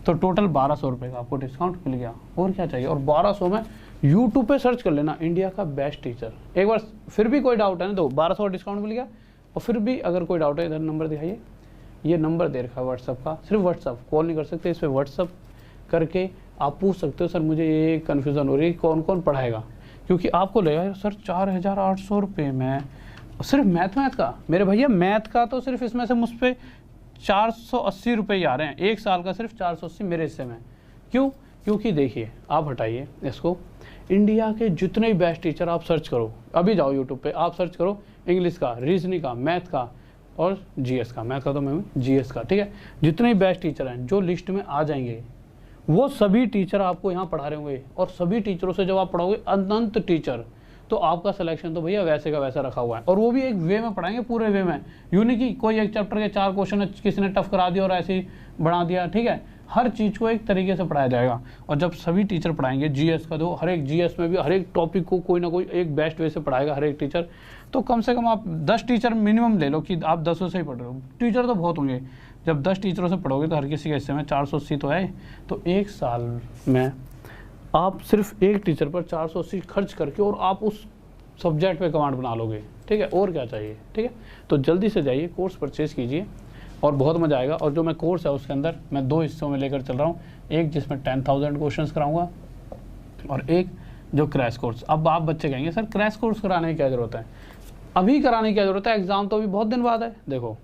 तो टोटल 1,200 रुपये का आपको डिस्काउंट मिल गया। और क्या चाहिए? और 1,200 में यूट्यूब पे सर्च कर लेना इंडिया का बेस्ट टीचर। एक बार फिर भी कोई डाउट है ना, तो 1,200 का डिस्काउंट मिल गया। और फिर भी अगर कोई डाउट है, इधर नंबर दिखाइए, ये नंबर दे रखा है व्हाट्सअप का, सिर्फ व्हाट्सअप, कॉल नहीं कर सकते, इस पर व्हाट्सअप करके आप पूछ सकते हो सर मुझे ये कन्फ्यूज़न हो रही है कौन कौन पढ़ाएगा। क्योंकि आपको लगेगा सर 4,800 रुपये में सिर्फ मैथ का, मेरे भैया मैथ का तो सिर्फ इसमें से मुझ पर 480 रुपये आ रहे हैं, एक साल का सिर्फ 480 मेरे हिस्से में। क्यों? क्योंकि देखिए, आप हटाइए इसको, इंडिया के जितने भी बेस्ट टीचर आप सर्च करो, अभी जाओ यूट्यूब पे, आप सर्च करो इंग्लिश का, रीजनिंग का, मैथ का और जीएस का। मैथ का तो मैं जीएस का, ठीक है, जितने भी बेस्ट टीचर हैं जो लिस्ट में आ जाएंगे, वो सभी टीचर आपको यहाँ पढ़ा रहे होंगे। और सभी टीचरों से जब आप पढ़ाओगे अनंत टीचर, तो आपका सिलेक्शन तो भैया वैसे का वैसा रखा हुआ है। और वो भी एक वे में पढ़ाएंगे, पूरे वे में, यूँ नहीं कि कोई एक चैप्टर के 4 क्वेश्चन किसी ने टफ करा दिया और ऐसे ही बढ़ा दिया, ठीक है, हर चीज़ को एक तरीके से पढ़ाया जाएगा। और जब सभी टीचर पढ़ाएंगे, जीएस का तो हर एक जीएस में भी हर एक टॉपिक को कोई ना कोई एक बेस्ट वे से पढ़ाएगा हर एक टीचर। तो कम से कम आप 10 टीचर मिनिमम ले लो कि आप 10 से ही पढ़ रहे हो, टीचर तो बहुत होंगे। जब 10 टीचरों से पढ़ोगे तो हर किसी के हिस्से में 480 तो है, तो एक साल में आप सिर्फ एक टीचर पर 480 खर्च करके और आप उस सब्जेक्ट पे कमांड बना लोगे, ठीक है। और क्या चाहिए, ठीक है। तो जल्दी से जाइए, कोर्स परचेज़ कीजिए और बहुत मज़ा आएगा। और जो मैं कोर्स है उसके अंदर मैं 2 हिस्सों में लेकर चल रहा हूँ, एक जिसमें 10,000 क्वेश्चंस कराऊंगा और एक जो क्रैश कोर्स। अब आप बच्चे कहेंगे सर क्रैश कोर्स कराने की क्या ज़रूरत है, अभी कराने की क्या ज़रूरत है, एग्ज़ाम तो अभी बहुत दिन बाद है। देखो,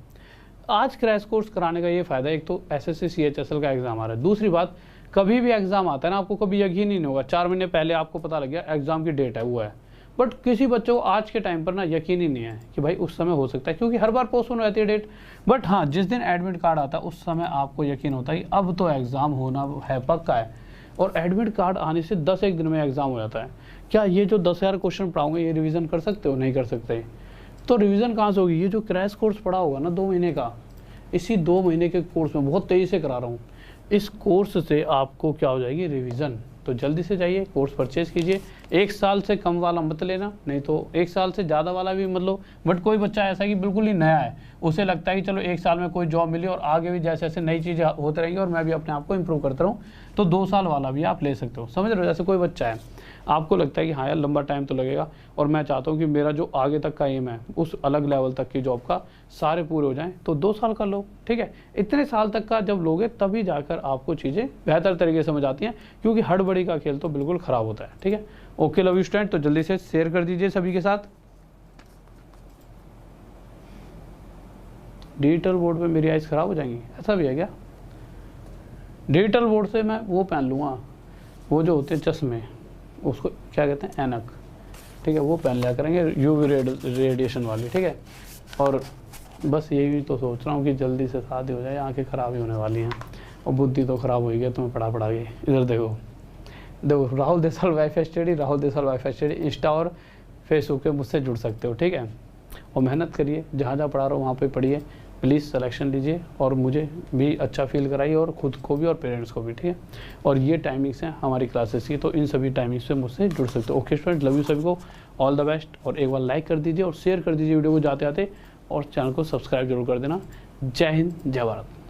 आज क्रैश कोर्स कराने का ये फ़ायदा है, एक तो SSC CHSL का एग्ज़ाम आ रहा है, दूसरी बात कभी भी एग्ज़ाम आता है ना, आपको कभी यकीन ही नहीं होगा, 4 महीने पहले आपको पता लग गया एग्ज़ाम की डेट है, वो है, बट किसी बच्चे को आज के टाइम पर ना यकीन ही नहीं है कि भाई उस समय हो सकता है, क्योंकि हर बार पोस्टपोन हो जाती है डेट। बट हाँ, जिस दिन एडमिट कार्ड आता है उस समय आपको यकीन होता है कि अब तो एग्ज़ाम होना है, पक्का है। और एडमिट कार्ड आने से 10-1 दिन में एग्ज़ाम हो जाता है। क्या ये जो 10,000 क्वेश्चन पढ़ाऊंगे ये रिवीजन कर सकते हो? नहीं कर सकते। तो रिवीजन कहाँ से होगी? ये जो क्रैश कोर्स पढ़ा होगा ना 2 महीने का, इसी 2 महीने के कोर्स में बहुत तेज़ी से करा रहा हूँ, इस कोर्स से आपको क्या हो जाएगी, रिवीजन। तो जल्दी से जाइए कोर्स परचेज कीजिए। 1 साल से कम वाला मत लेना, नहीं तो 1 साल से ज़्यादा वाला भी मतलब, बट कोई बच्चा ऐसा कि बिल्कुल ही नया है, उसे लगता है कि चलो 1 साल में कोई जॉब मिली और आगे भी जैसे जैसे नई चीज़ें होती रहेंगी और मैं भी अपने आप को इम्प्रूव करता रहूँ, तो 2 साल वाला भी आप ले सकते हो। समझ रहे हो, जैसे कोई बच्चा है, आपको लगता है कि हाँ यार लंबा टाइम तो लगेगा और मैं चाहता हूँ कि मेरा जो आगे तक का एम है उस अलग लेवल तक की जॉब का सारे पूरे हो जाएं, तो 2 साल का लो, ठीक है। इतने साल तक का जब लोगे तभी जाकर आपको चीज़ें बेहतर तरीके से समझ आती हैं, क्योंकि हड़बड़ी का खेल तो बिल्कुल ख़राब होता है, ठीक है। ओके लव यू स्टूडेंट, तो जल्दी से शेयर कर दीजिए सभी के साथ। डिजिटल बोर्ड पे मेरी आइज़ ख़राब हो जाएंगी, ऐसा भी है क्या? डिजिटल बोर्ड से मैं वो पहन लूँगा, वो जो होते हैं चश्मे, उसको क्या कहते हैं, ऐनक, ठीक है, वो पहन लिया करेंगे यूवी रेडिएशन वाली, ठीक है। और बस यही तो सोच रहा हूँ कि जल्दी से शादी हो जाए, आंखें ख़राब ही होने वाली हैं और बुद्धि तो ख़राब हो गई है तुम्हें पढ़ा के। इधर देखो Rahul Desal wifi study, Rahul Desal wifi study insta और फेसबुक पे मुझसे जुड़ सकते हो, ठीक है। और मेहनत करिए, जहाँ जहाँ पढ़ा रहा हूँ वहाँ पे पढ़िए, प्लीज़ सिलेक्शन लीजिए और मुझे भी अच्छा फील कराइए और ख़ुद को भी और पेरेंट्स को भी, ठीक है। और ये टाइमिंग्स हैं हमारी क्लासेस की, तो इन सभी टाइमिंग्स पे मुझसे जुड़ सकते हो। ओके स्टूडेंट, लव यू सभी को, ऑल द बेस्ट। और एक बार लाइक कर दीजिए और शेयर कर दीजिए वीडियो को जाते आते, और चैनल को सब्सक्राइब जरूर कर देना। जय हिंद, जय भारत।